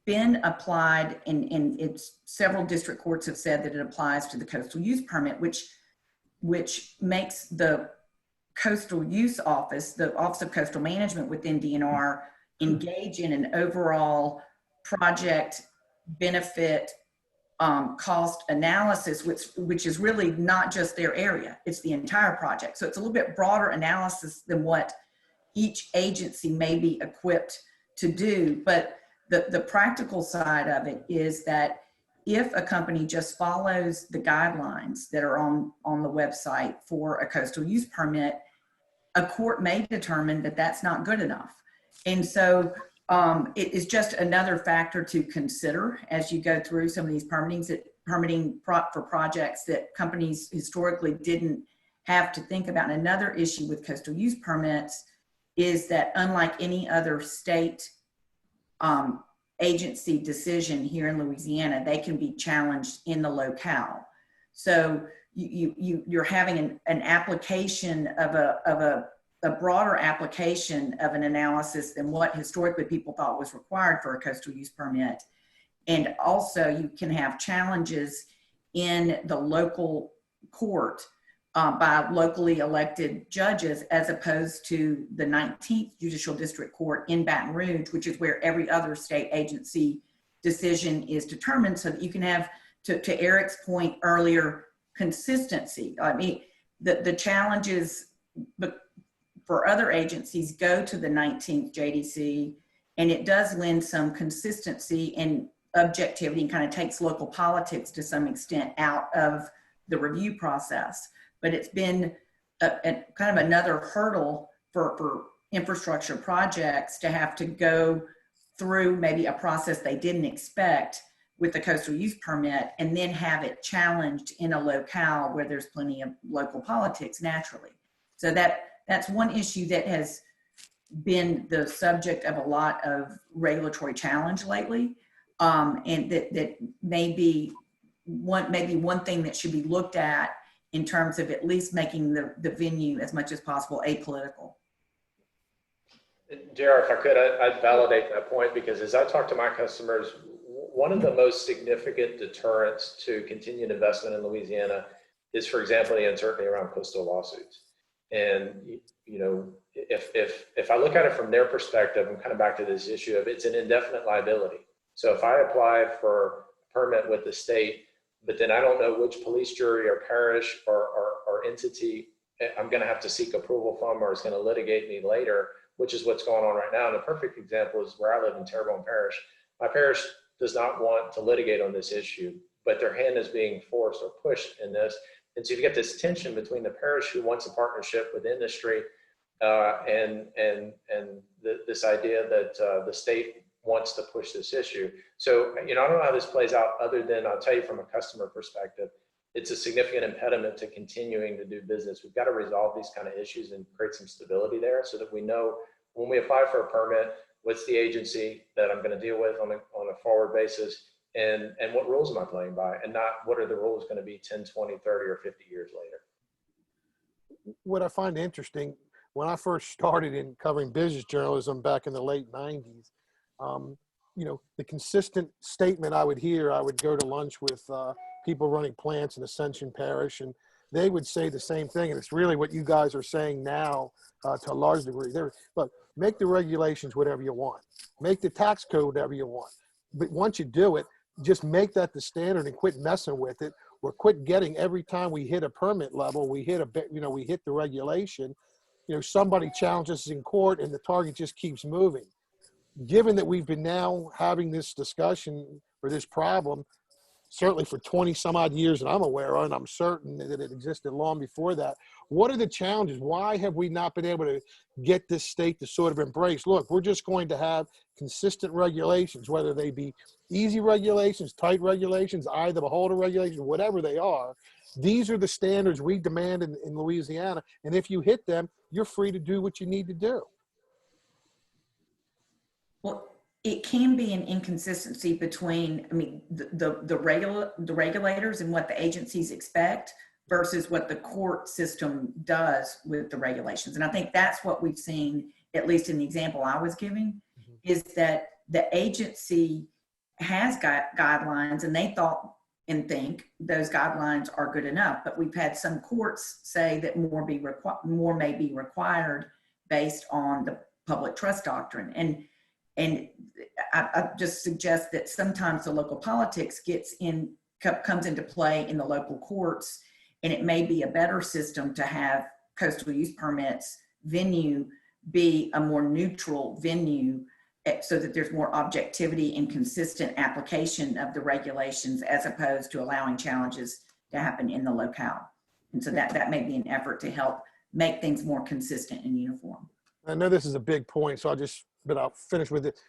[SPEAKER 5] been applied, and it's several district courts have said that it applies to the coastal use permit, which makes the coastal use office, the Office of Coastal Management within DNR, engage in an overall project benefit cost analysis, which is really not just their area, it's the entire project. So it's a little bit broader analysis than what each agency may be equipped to do. But the practical side of it is that if a company just follows the guidelines that are on the website for a coastal use permit, a court may determine that that's not good enough. And so it is just another factor to consider as you go through some of these permitting for projects that companies historically didn't have to think about. And another issue with coastal use permits is that unlike any other state agency decision here in Louisiana, they can be challenged in the locale. So you're having an application of a broader application of an analysis than what historically people thought was required for a coastal use permit. And also you can have challenges in the local court by locally elected judges, as opposed to the 19th Judicial District Court in Baton Rouge, which is where every other state agency decision is determined, so that you can have, to Eric's point earlier, consistency. I mean, the challenges for other agencies go to the 19th JDC, and it does lend some consistency and objectivity, and kind of takes local politics to some extent out of the review process. But it's been a kind of another hurdle for infrastructure projects to have to go through maybe a process they didn't expect with the coastal use permit, and then have it challenged in a locale where there's plenty of local politics naturally. So that's one issue that has been the subject of a lot of regulatory challenge lately, and that may be one thing that should be looked at in terms of at least making the venue as much as possible apolitical.
[SPEAKER 6] JR, if I could, I'd validate that point, because as I talk to my customers, one of the most significant deterrents to continued investment in Louisiana is, for example, the uncertainty around coastal lawsuits. And, if I look at it from their perspective, I'm kind of back to this issue of it's an indefinite liability. So if I apply for a permit with the state, but then I don't know which police jury or parish or or entity I'm going to have to seek approval from or is going to litigate me later, which is what's going on right now. And a perfect example is where I live in Terrebonne Parish. My parish does not want to litigate on this issue, but their hand is being forced or pushed in this. And so you get this tension between the parish who wants a partnership with industry and this idea that the state wants to push this issue. So, I don't know how this plays out other than I'll tell you from a customer perspective, it's a significant impediment to continuing to do business. We've got to resolve these kind of issues and create some stability there so that we know when we apply for a permit, what's the agency that I'm going to deal with on a forward basis, and what rules am I playing by, and not what are the rules going to be 10, 20, 30, or 50 years later.
[SPEAKER 2] What I find interesting, when I first started in covering business journalism back in the late 90s, the consistent statement I would hear, I would go to lunch with people running plants in Ascension Parish, and they would say the same thing. And it's really what you guys are saying now to a large degree. Look, make the regulations whatever you want. Make the tax code whatever you want. But once you do it, just make that the standard and quit messing with it, or quit getting every time we hit a permit level, we hit we hit the regulation, somebody challenges us in court and the target just keeps moving. Given that we've been now having this discussion or this problem, certainly for 20 some odd years that I'm aware of, and I'm certain that it existed long before that, what are the challenges? Why have we not been able to get this state to sort of embrace, look, we're just going to have consistent regulations, whether they be easy regulations, tight regulations, eye the beholder regulations, whatever they are. These are the standards we demand in Louisiana. And if you hit them, you're free to do what you need to do.
[SPEAKER 5] Well, it can be an inconsistency between, the regulators and what the agencies expect versus what the court system does with the regulations. And I think that's what we've seen, at least in the example I was giving, is that the agency has got guidelines and they thought and think those guidelines are good enough. But we've had some courts say that more may be required based on the public trust doctrine. And I just suggest that sometimes the local politics comes into play in the local courts, and it may be a better system to have coastal use permits venue be a more neutral venue so that there's more objectivity and consistent application of the regulations as opposed to allowing challenges to happen in the locale. And so that may be an effort to help make things more consistent and uniform.
[SPEAKER 2] I know this is a big point, so I'll finish with it.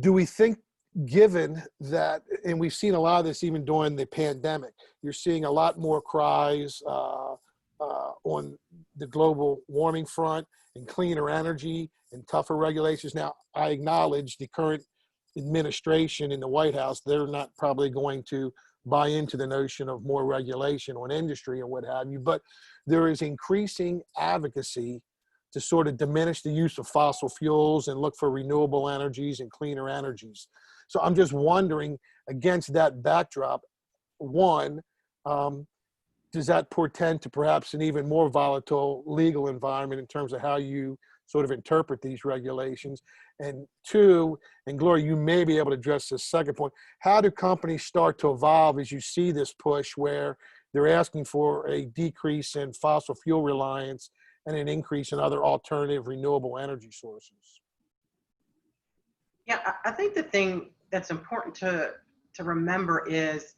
[SPEAKER 2] Do we think, given that, and we've seen a lot of this even during the pandemic, you're seeing a lot more cries on the global warming front and cleaner energy and tougher regulations. Now, I acknowledge the current administration in the White House, they're not probably going to buy into the notion of more regulation on industry and what have you, but there is increasing advocacy to sort of diminish the use of fossil fuels and look for renewable energies and cleaner energies. So I'm just wondering, against that backdrop, one, does that portend to perhaps an even more volatile legal environment in terms of how you sort of interpret these regulations? And two, and Gloria, you may be able to address this second point, how do companies start to evolve as you see this push where they're asking for a decrease in fossil fuel reliance and an increase in other alternative renewable energy sources?
[SPEAKER 4] Yeah, I think the thing that's important to remember is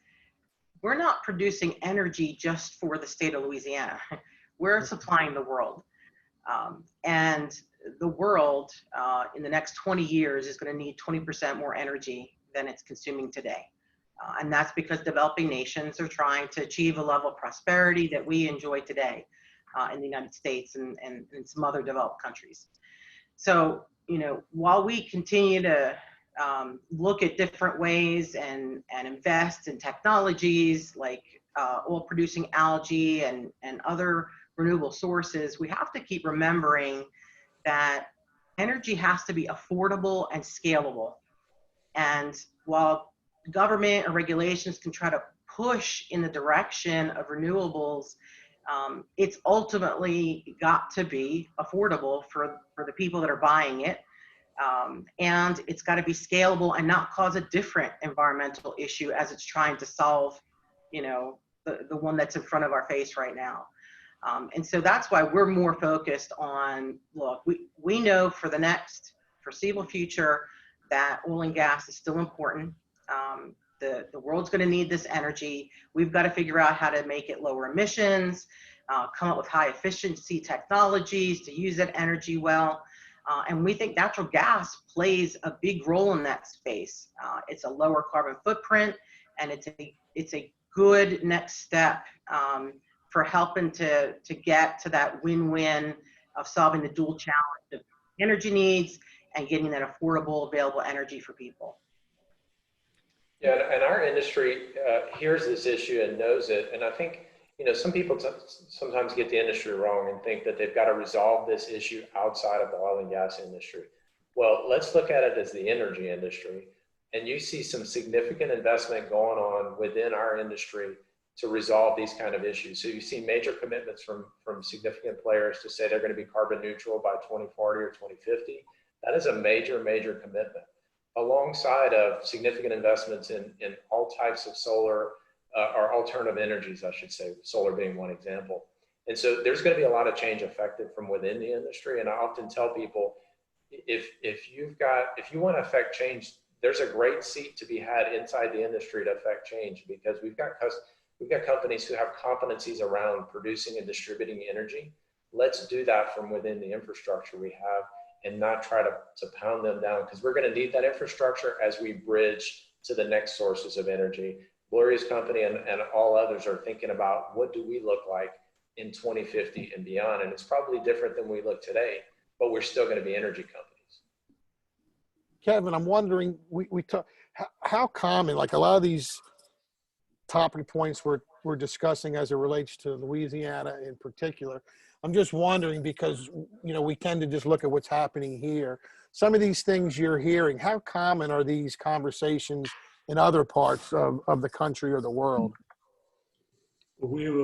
[SPEAKER 4] we're not producing energy just for the state of Louisiana. We're supplying the world. And the world in the next 20 years is going to need 20% more energy than it's consuming today. And that's because developing nations are trying to achieve a level of prosperity that we enjoy today in the United States and some other developed countries. So, while we continue to look at different ways and invest in technologies like oil producing algae and other renewable sources, we have to keep remembering that energy has to be affordable and scalable. And while government or regulations can try to push in the direction of renewables, it's ultimately got to be affordable for the people that are buying it. And it's got to be scalable and not cause a different environmental issue as it's trying to solve, the one that's in front of our face right now. And so that's why we're more focused on, look, we know for the next foreseeable future that oil and gas is still important. The world's going to need this energy. We've got to figure out how to make it lower emissions, come up with high efficiency technologies to use that energy well. And we think natural gas plays a big role in that space. It's a lower carbon footprint, and it's a good next step for helping to get to that win-win of solving the dual challenge of energy needs and getting that affordable, available energy for people.
[SPEAKER 6] Yeah, and our industry hears this issue and knows it. And I think, some people sometimes get the industry wrong and think that they've got to resolve this issue outside of the oil and gas industry. Well, let's look at it as the energy industry. And you see some significant investment going on within our industry to resolve these kind of issues. So you see major commitments from significant players to say they're going to be carbon neutral by 2040 or 2050. That is a major, major commitment, alongside of significant investments in all types of solar or alternative energies, I should say, solar being one example. And so there's going to be a lot of change affected from within the industry. And I often tell people, if you want to affect change, there's a great seat to be had inside the industry to affect change, because we've got companies who have competencies around producing and distributing energy. Let's do that from within the infrastructure we have and not try to pound them down, because we're going to need that infrastructure as we bridge to the next sources of energy. Gloria's company and all others are thinking about, what do we look like in 2050 and beyond? And it's probably different than we look today, but we're still going to be energy companies.
[SPEAKER 2] Kevin, I'm wondering, we talk, how common, like a lot of these topic points we're discussing as it relates to Louisiana in particular, I'm just wondering, because, we tend to just look at what's happening here. Some of these things you're hearing, how common are these conversations in other parts of the country or the world?
[SPEAKER 3] We have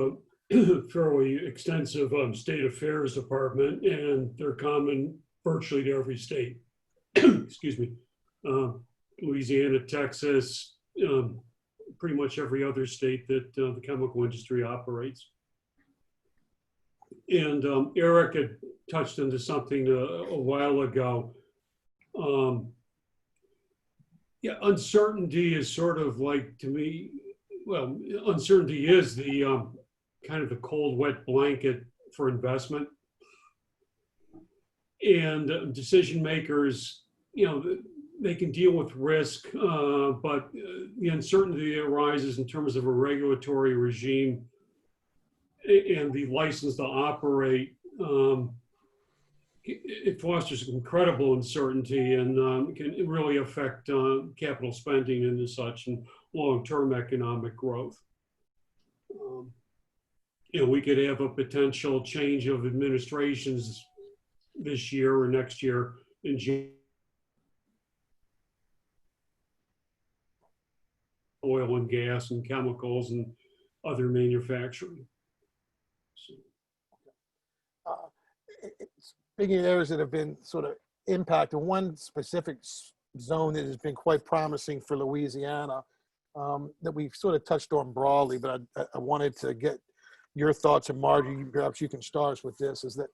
[SPEAKER 3] a fairly extensive state affairs department, and they're common virtually to every state. Excuse me. Louisiana, Texas, pretty much every other state that the chemical industry operates. And Eric had touched into something a while ago. Yeah, uncertainty is sort of like, to me, well, uncertainty is the kind of the cold, wet blanket for investment. And decision makers, they can deal with risk, but the uncertainty that arises in terms of a regulatory regime and the license to operate, it fosters incredible uncertainty and can really affect capital spending and such, and long-term economic growth. We could have a potential change of administrations this year or next year in oil and gas and chemicals and other manufacturing.
[SPEAKER 2] Speaking of areas that have been sort of impacted, one specific zone that has been quite promising for Louisiana that we've sort of touched on broadly, but I wanted to get your thoughts, and Marjorie, perhaps you can start us with this, is that,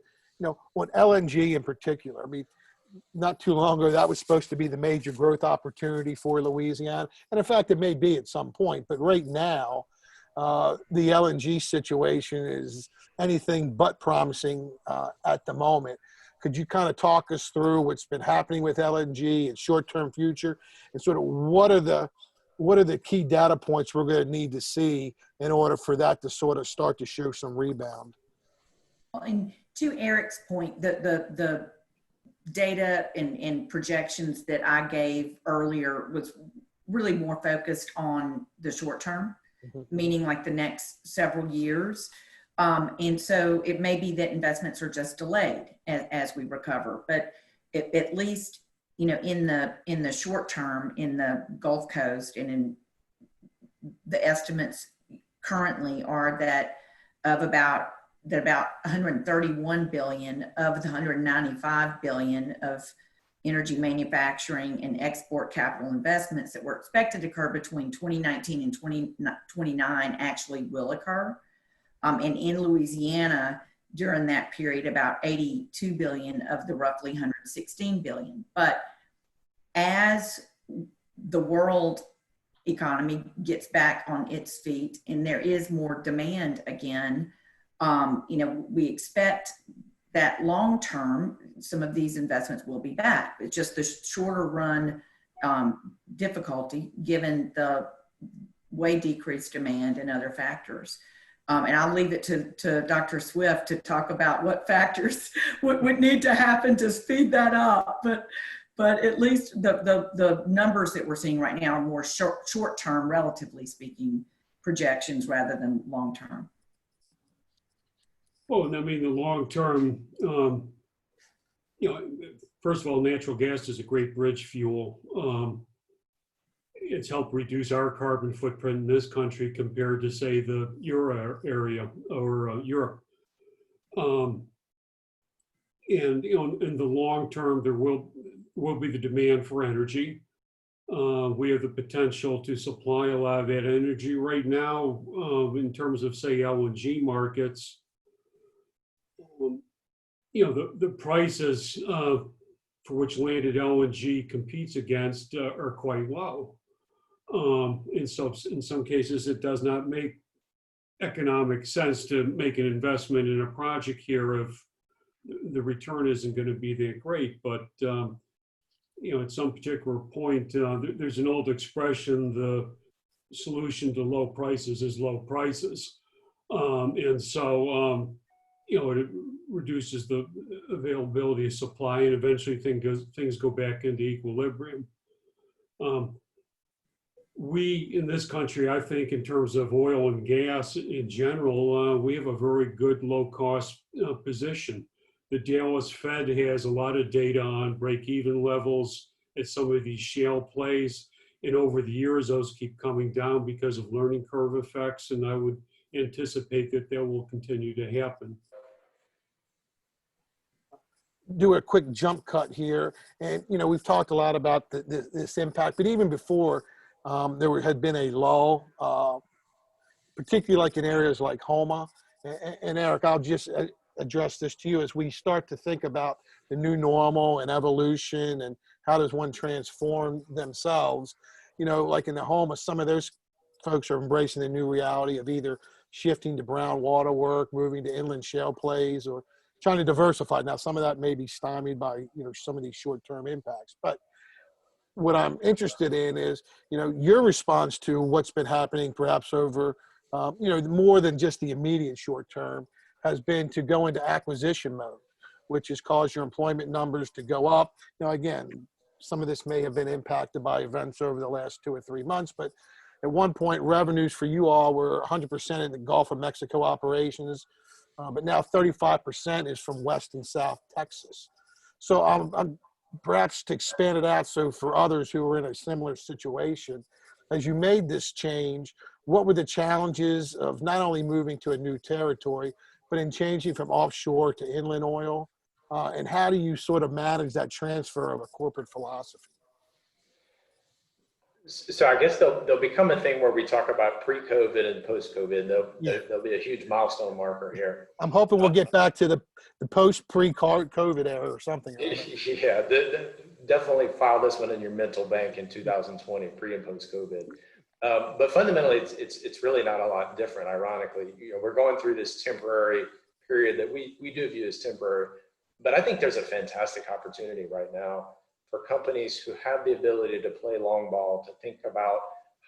[SPEAKER 2] on LNG in particular, I mean, not too long ago, that was supposed to be the major growth opportunity for Louisiana. And in fact, it may be at some point, but right now, the LNG situation is anything but promising at the moment. Could you kind of talk us through what's been happening with LNG and short-term future, and sort of what are the key data points we're going to need to see in order for that to sort of start to show some rebound?
[SPEAKER 5] Well, and to Eric's point, the data and projections that I gave earlier was really more focused on the short term, meaning like the next several years. And so it may be that investments are just delayed as we recover, but at least, in the short term in the Gulf Coast, and in the estimates currently are that about 131 billion of the 195 billion of energy manufacturing and export capital investments that were expected to occur between 2019 and 2029 actually will occur. And in Louisiana, during that period, about 82 billion of the roughly 116 billion. But as the world economy gets back on its feet and there is more demand again, we expect that long term, some of these investments will be back. It's just the shorter run difficulty given the way decreased demand and other factors. And I'll leave it to Dr. Swift to talk about what factors would need to happen to speed that up. But at least the numbers that we're seeing right now are more short term, relatively speaking, projections rather than long term.
[SPEAKER 3] Well, and I mean, the long term, first of all, natural gas is a great bridge fuel. It's helped reduce our carbon footprint in this country compared to, say, the Euro area or Europe. And in the long term, there will be the demand for energy. We have the potential to supply a lot of that energy right now in terms of, say, LNG markets. The prices for which landed LNG competes against are quite low. And so in some cases, it does not make economic sense to make an investment in a project here if the return isn't going to be that great. But, at some particular point, there's an old expression, the solution to low prices is low prices. And so, it reduces the availability of supply and eventually things go back into equilibrium. We in this country, I think in terms of oil and gas in general, we have a very good low cost position. The Dallas Fed has a lot of data on break-even levels at some of these shale plays. And over the years, those keep coming down because of learning curve effects. And I would anticipate that will continue to happen.
[SPEAKER 2] Do a quick jump cut here. And, we've talked a lot about this impact, but even before there had been a lull, particularly like in areas like Homa. And Eric, I'll just address this to you as we start to think about the new normal and evolution and how does one transform themselves. Like in the Homa, some of those folks are embracing the new reality of either shifting to brown water work, moving to inland shale plays, or trying to diversify. Now, some of that may be stymied by, some of these short-term impacts. But what I'm interested in is, your response to what's been happening perhaps over, more than just the immediate short term, has been to go into acquisition mode, which has caused your employment numbers to go up. Again, some of this may have been impacted by events over the last 2 or 3 months, but at one point, revenues for you all were 100% in the Gulf of Mexico operations. But now 35% is from West and South Texas. So I'm perhaps to expand it out, so for others who are in a similar situation, as you made this change, what were the challenges of not only moving to a new territory, but in changing from offshore to inland oil? And how do you sort of manage that transfer of a corporate philosophy?
[SPEAKER 6] So I guess there'll become a thing where we talk about pre-COVID and post-COVID. There'll be a huge milestone marker here.
[SPEAKER 2] I'm hoping we'll get back to the post-pre-COVID era or something.
[SPEAKER 6] Yeah, definitely file this one in your mental bank in 2020, pre and post-COVID. But fundamentally, it's really not a lot different. Ironically, we're going through this temporary period that we do view as temporary. But I think there's a fantastic opportunity right now for companies who have the ability to play long ball, to think about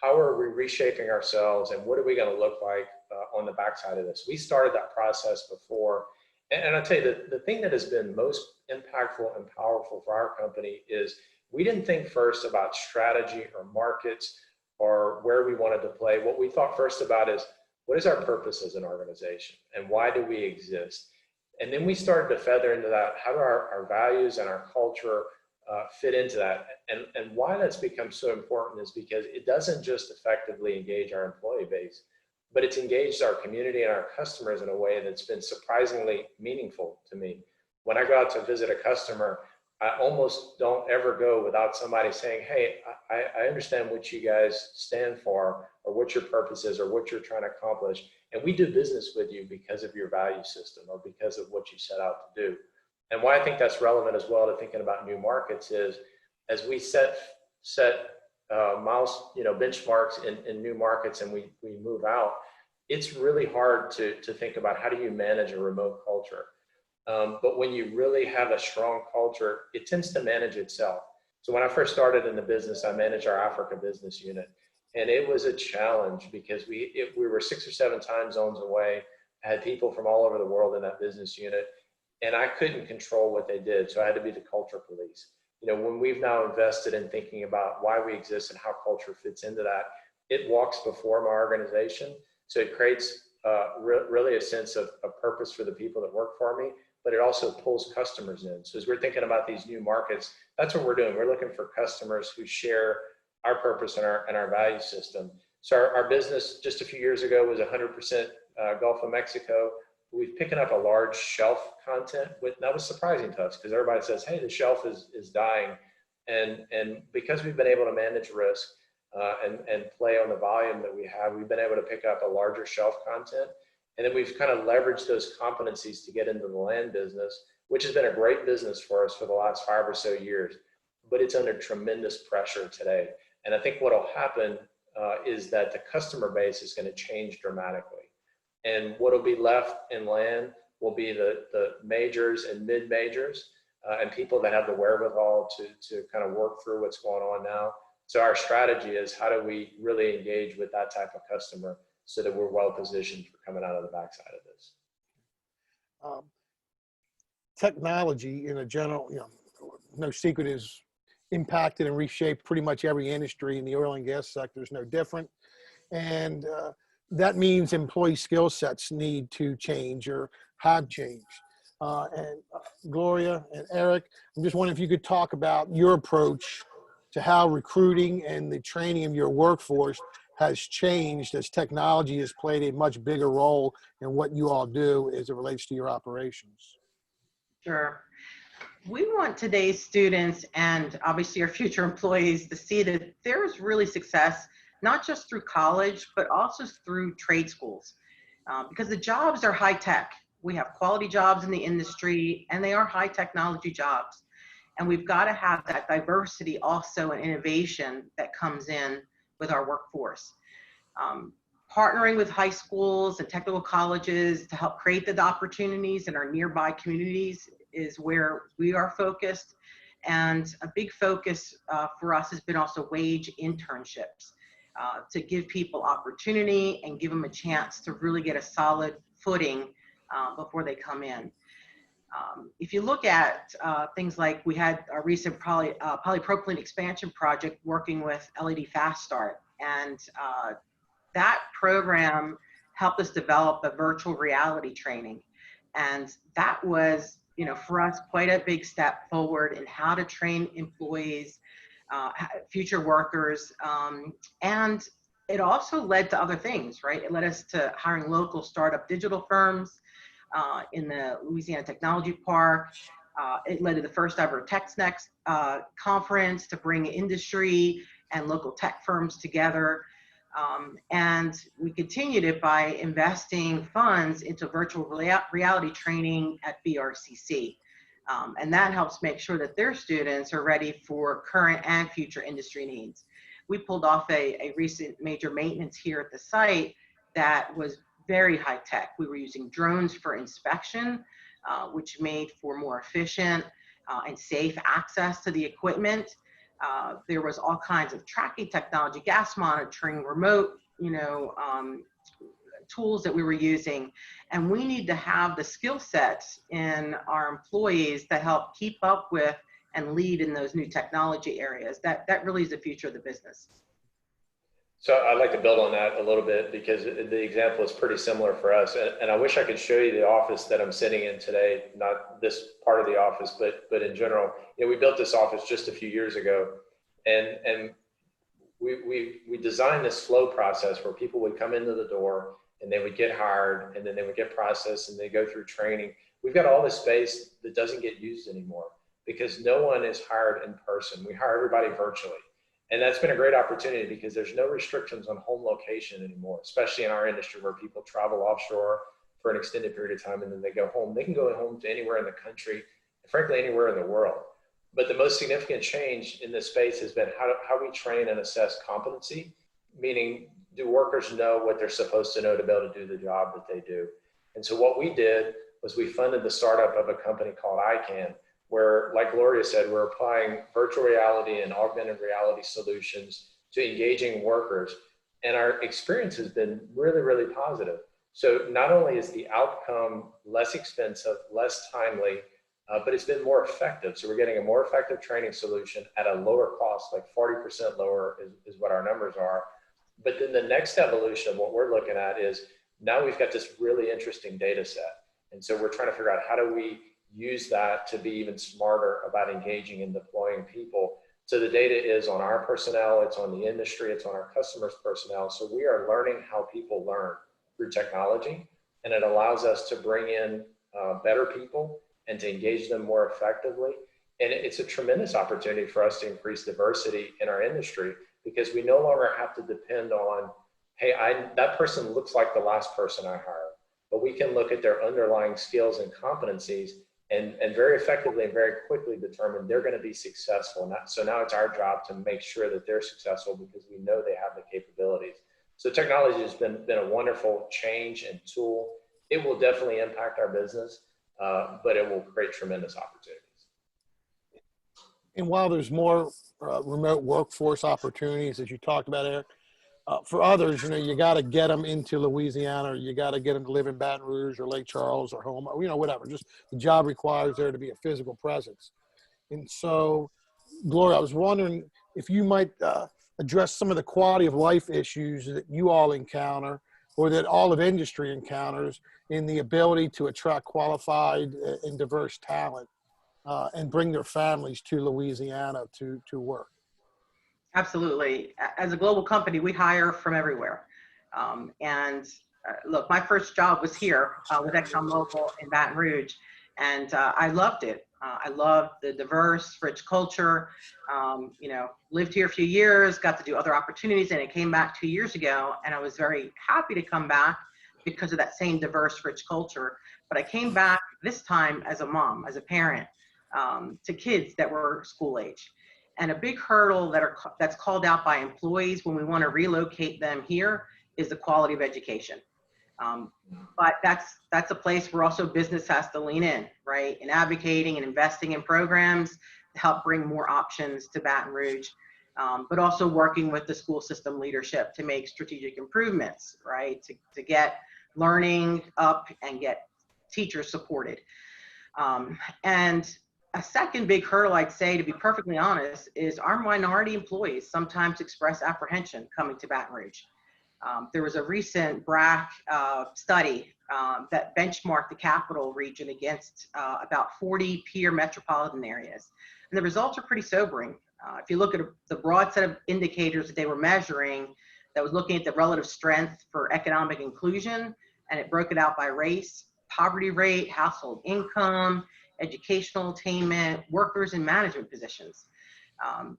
[SPEAKER 6] how are we reshaping ourselves and what are we going to look like on the backside of this. We started that process before. And I'll tell you, the thing that has been most impactful and powerful for our company is we didn't think first about strategy or markets or where we wanted to play. What we thought first about is, what is our purpose as an organization and why do we exist? And then we started to feather into that, how do our values and our culture fit into that. And why that's become so important is because it doesn't just effectively engage our employee base, but it's engaged our community and our customers in a way that's been surprisingly meaningful to me. When I go out to visit a customer, I almost don't ever go without somebody saying, hey, I understand what you guys stand for, or what your purpose is, or what you're trying to accomplish. And we do business with you because of your value system, or because of what you set out to do. And why I think that's relevant as well to thinking about new markets is, as we set benchmarks in new markets, and we move out, it's really hard to think about how do you manage a remote culture. But when you really have a strong culture, it tends to manage itself. So when I first started in the business, I managed our Africa business unit. And it was a challenge because we were 6 or 7 time zones away. I had people from all over the world in that business unit, and I couldn't control what they did. So I had to be the culture police. When we've now invested in thinking about why we exist and how culture fits into that, it walks before my organization. So it creates really a sense of purpose for the people that work for me, but it also pulls customers in. So as we're thinking about these new markets, that's what we're doing. We're looking for customers who share our purpose and our value system. So our business just a few years ago was 100% Gulf of Mexico. We've picking up a large shelf content. That was surprising to us because everybody says, hey, the shelf is dying. And because we've been able to manage risk and play on the volume that we have, we've been able to pick up a larger shelf content. And then we've kind of leveraged those competencies to get into the land business, which has been a great business for us for the last 5 or so years, but it's under tremendous pressure today. And I think what will happen is that the customer base is going to change dramatically. And what will be left in land will be the majors and mid-majors and people that have the wherewithal to kind of work through what's going on now. So our strategy is, how do we really engage with that type of customer so that we're well positioned for coming out of the backside of this?
[SPEAKER 2] Technology in a general, no secret, is impacted and reshaped pretty much every industry, and the oil and gas sector is no different. And that means employee skill sets need to change or have changed. Gloria and Eric, I'm just wondering if you could talk about your approach to how recruiting and the training of your workforce has changed as technology has played a much bigger role in what you all do as it relates to your operations.
[SPEAKER 4] Sure. We want today's students and obviously our future employees to see that there's really success, not just through college, but also through trade schools, because the jobs are high tech. We have quality jobs in the industry, and they are high technology jobs. And we've got to have that diversity also and innovation that comes in with our workforce. Partnering with high schools and technical colleges to help create the opportunities in our nearby communities is where we are focused. And a big focus for us has been also wage internships to give people opportunity and give them a chance to really get a solid footing before they come in. If you look at things like, we had a recent polypropylene expansion project working with LED Fast Start, and that program helped us develop a virtual reality training. And that was, for us, quite a big step forward in how to train employees, future workers. And it also led to other things, right? It led us to hiring local startup digital firms in the Louisiana Technology Park. It led to the first ever TechNext conference to bring industry and local tech firms together. And we continued it by investing funds into virtual reality training at BRCC. And that helps make sure that their students are ready for current and future industry needs. We pulled off a recent major maintenance here at the site that was very high tech. We were using drones for inspection, which made for more efficient and safe access to the equipment. There was all kinds of tracking technology, gas monitoring, remote, tools that we were using. And we need to have the skill sets in our employees that help keep up with and lead in those new technology areas. That really is the future of the business.
[SPEAKER 6] So I'd like to build on that a little bit, because the example is pretty similar for us. And I wish I could show you the office that I'm sitting in today, not this part of the office, but in general. We built this office just a few years ago, and we designed this flow process where people would come into the door and they would get hired, and then they would get processed, and they go through training. We've got all this space that doesn't get used anymore. because no one is hired in person. We hire everybody virtually. And that's been a great opportunity because there's no restrictions on home location anymore, especially in our industry where people travel offshore for an extended period of time and then they go home. They can go home to anywhere in the country, frankly, anywhere in the world. But the most significant change in this space has been how we train and assess competency, meaning do workers know what they're supposed to know to be able to do the job that they do? And so what we did was we funded the startup of a company called ICANN, where, like Gloria said, we're applying virtual reality and augmented reality solutions to engaging workers. And our experience has been really, really positive. So not only is the outcome less expensive, less timely, but it's been more effective. So we're getting a more effective training solution at a lower cost, like 40% lower is what our numbers are. But then the next evolution of what we're looking at is now we've got this really interesting data set. And so we're trying to figure out how do we use that to be even smarter about engaging and deploying people. So the data is on our personnel, it's on the industry, it's on our customers' personnel. So we are learning how people learn through technology, and it allows us to bring in better people and to engage them more effectively. And it's a tremendous opportunity for us to increase diversity in our industry because we no longer have to depend on, hey, that person looks like the last person I hired, but we can look at their underlying skills and competencies and very effectively and very quickly determine they're going to be successful. So now it's our job to make sure that they're successful because we know they have the capabilities. So technology has been a wonderful change and tool. It will definitely impact our business, but it will create tremendous opportunities.
[SPEAKER 2] And while there's more remote workforce opportunities, as you talked about, Eric, for others, you got to get them into Louisiana, or you got to get them to live in Baton Rouge or Lake Charles or home, whatever. Just the job requires there to be a physical presence. And so, Gloria, I was wondering if you might address some of the quality of life issues that you all encounter or that all of industry encounters in the ability to attract qualified and diverse talent and bring their families to Louisiana to work.
[SPEAKER 4] Absolutely. As a global company, we hire from everywhere. Look, my first job was here with ExxonMobil in Baton Rouge, and I loved it. I loved the diverse, rich culture. Lived here a few years, got to do other opportunities, and I came back 2 years ago, and I was very happy to come back because of that same diverse, rich culture. But I came back this time as a mom, as a parent, to kids that were school age. And a big hurdle that's called out by employees when we want to relocate them here is the quality of education. But that's a place where also business has to lean in, right? In advocating and investing in programs to help bring more options to Baton Rouge, but also working with the school system leadership to make strategic improvements, right? To get learning up and get teachers supported. And a second big hurdle, I'd say, to be perfectly honest, is our minority employees sometimes express apprehension coming to Baton Rouge. There was a recent BRAC study that benchmarked the capital region against about 40 peer metropolitan areas. And the results are pretty sobering. If you look at the broad set of indicators that they were measuring, that was looking at the relative strength for economic inclusion, and it broke it out by race, poverty rate, household income, educational attainment, workers in management positions.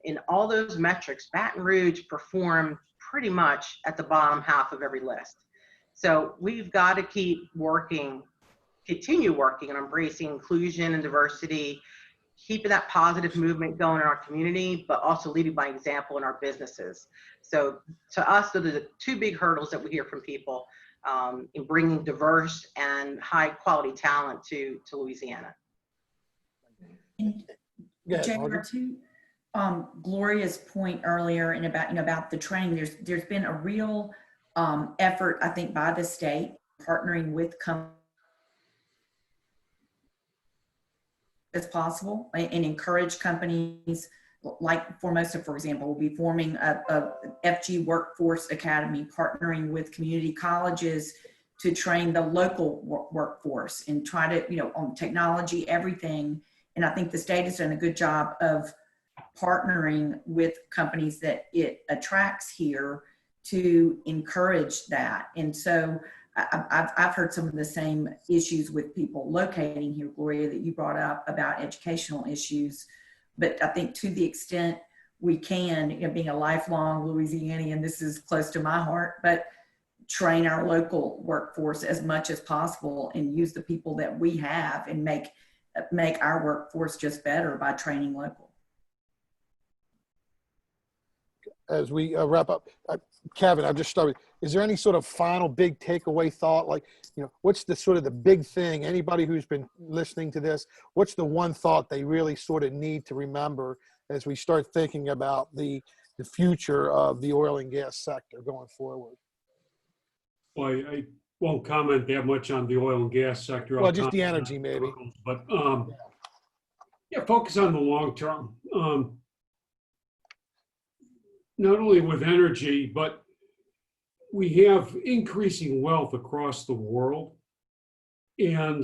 [SPEAKER 4] In all those metrics, Baton Rouge performed pretty much at the bottom half of every list. So we've got to continue working on embracing inclusion and diversity, keeping that positive movement going in our community, but also leading by example in our businesses. So to us, those are the two big hurdles that we hear from people in bringing diverse and high quality talent to Louisiana.
[SPEAKER 5] JR, to Gloria's point earlier and about the training, there's been a real effort, I think, by the state partnering with companies as possible and encourage companies like Formosa, for example, will be forming a FG Workforce Academy, partnering with community colleges to train the local workforce and try to, on technology, everything. And I think the state has done a good job of partnering with companies that it attracts here to encourage that. And so I've heard some of the same issues with people locating here, Gloria, that you brought up about educational issues. But I think to the extent we can, you know, being a lifelong Louisianian, this is close to my heart, but train our local workforce as much as possible and use the people that we have and make our workforce just better by training local.
[SPEAKER 2] As we wrap up, Kevin, I've just started. Is there any sort of final big takeaway thought? Like, you know, what's the sort of the big thing? Anybody who's been listening to this, what's the one thought they really sort of need to remember as we start thinking about the future of the oil and gas sector going forward?
[SPEAKER 3] Well, I won't comment that much on the oil and gas sector.
[SPEAKER 2] Well, just the energy, maybe.
[SPEAKER 3] But yeah, focus on the long term. Not only with energy, but we have increasing wealth across the world. And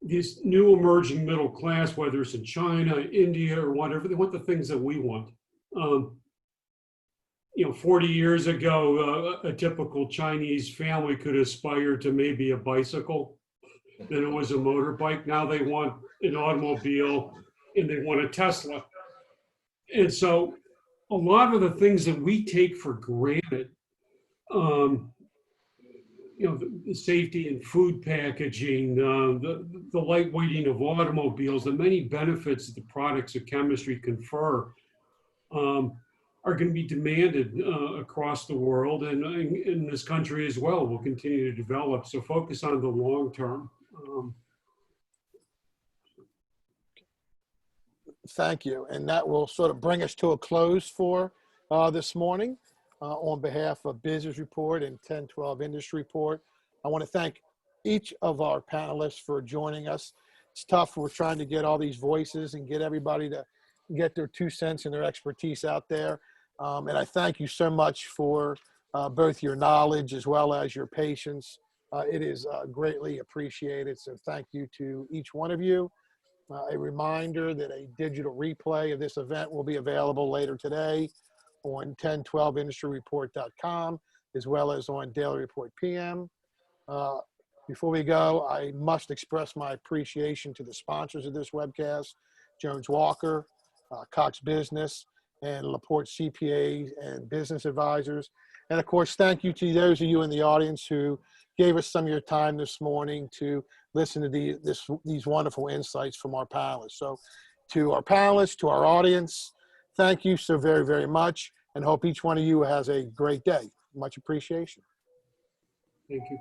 [SPEAKER 3] this new emerging middle class, whether it's in China, India, or whatever, they want the things that we want. You know, 40 years ago, a typical Chinese family could aspire to maybe a bicycle. Then it was a motorbike. Now they want an automobile and they want a Tesla. And so a lot of the things that we take for granted, you know, the safety in food packaging, the light weighting of automobiles, the many benefits that the products of chemistry confer, are going to be demanded across the world, and in this country as well will continue to develop. So focus on the long term.
[SPEAKER 2] Thank you. And that will sort of bring us to a close for this morning. On behalf of Business Report and 1012 Industry Report, I want to thank each of our panelists for joining us. It's tough. We're trying to get all these voices and get everybody to get their 2 cents and their expertise out there. And I thank you so much for both your knowledge as well as your patience. It is greatly appreciated. So thank you to each one of you. A reminder that a digital replay of this event will be available later today on 1012industryreport.com, as well as on Daily Report PM. Before we go, I must express my appreciation to the sponsors of this webcast, Jones Walker, Cox Business, and LaPorte CPAs and Business Advisors. And of course, thank you to those of you in the audience who gave us some of your time this morning to listen to these wonderful insights from our panelists. So to our panelists, to our audience, thank you so very, very much, and hope each one of you has a great day. Much appreciation.
[SPEAKER 3] Thank you.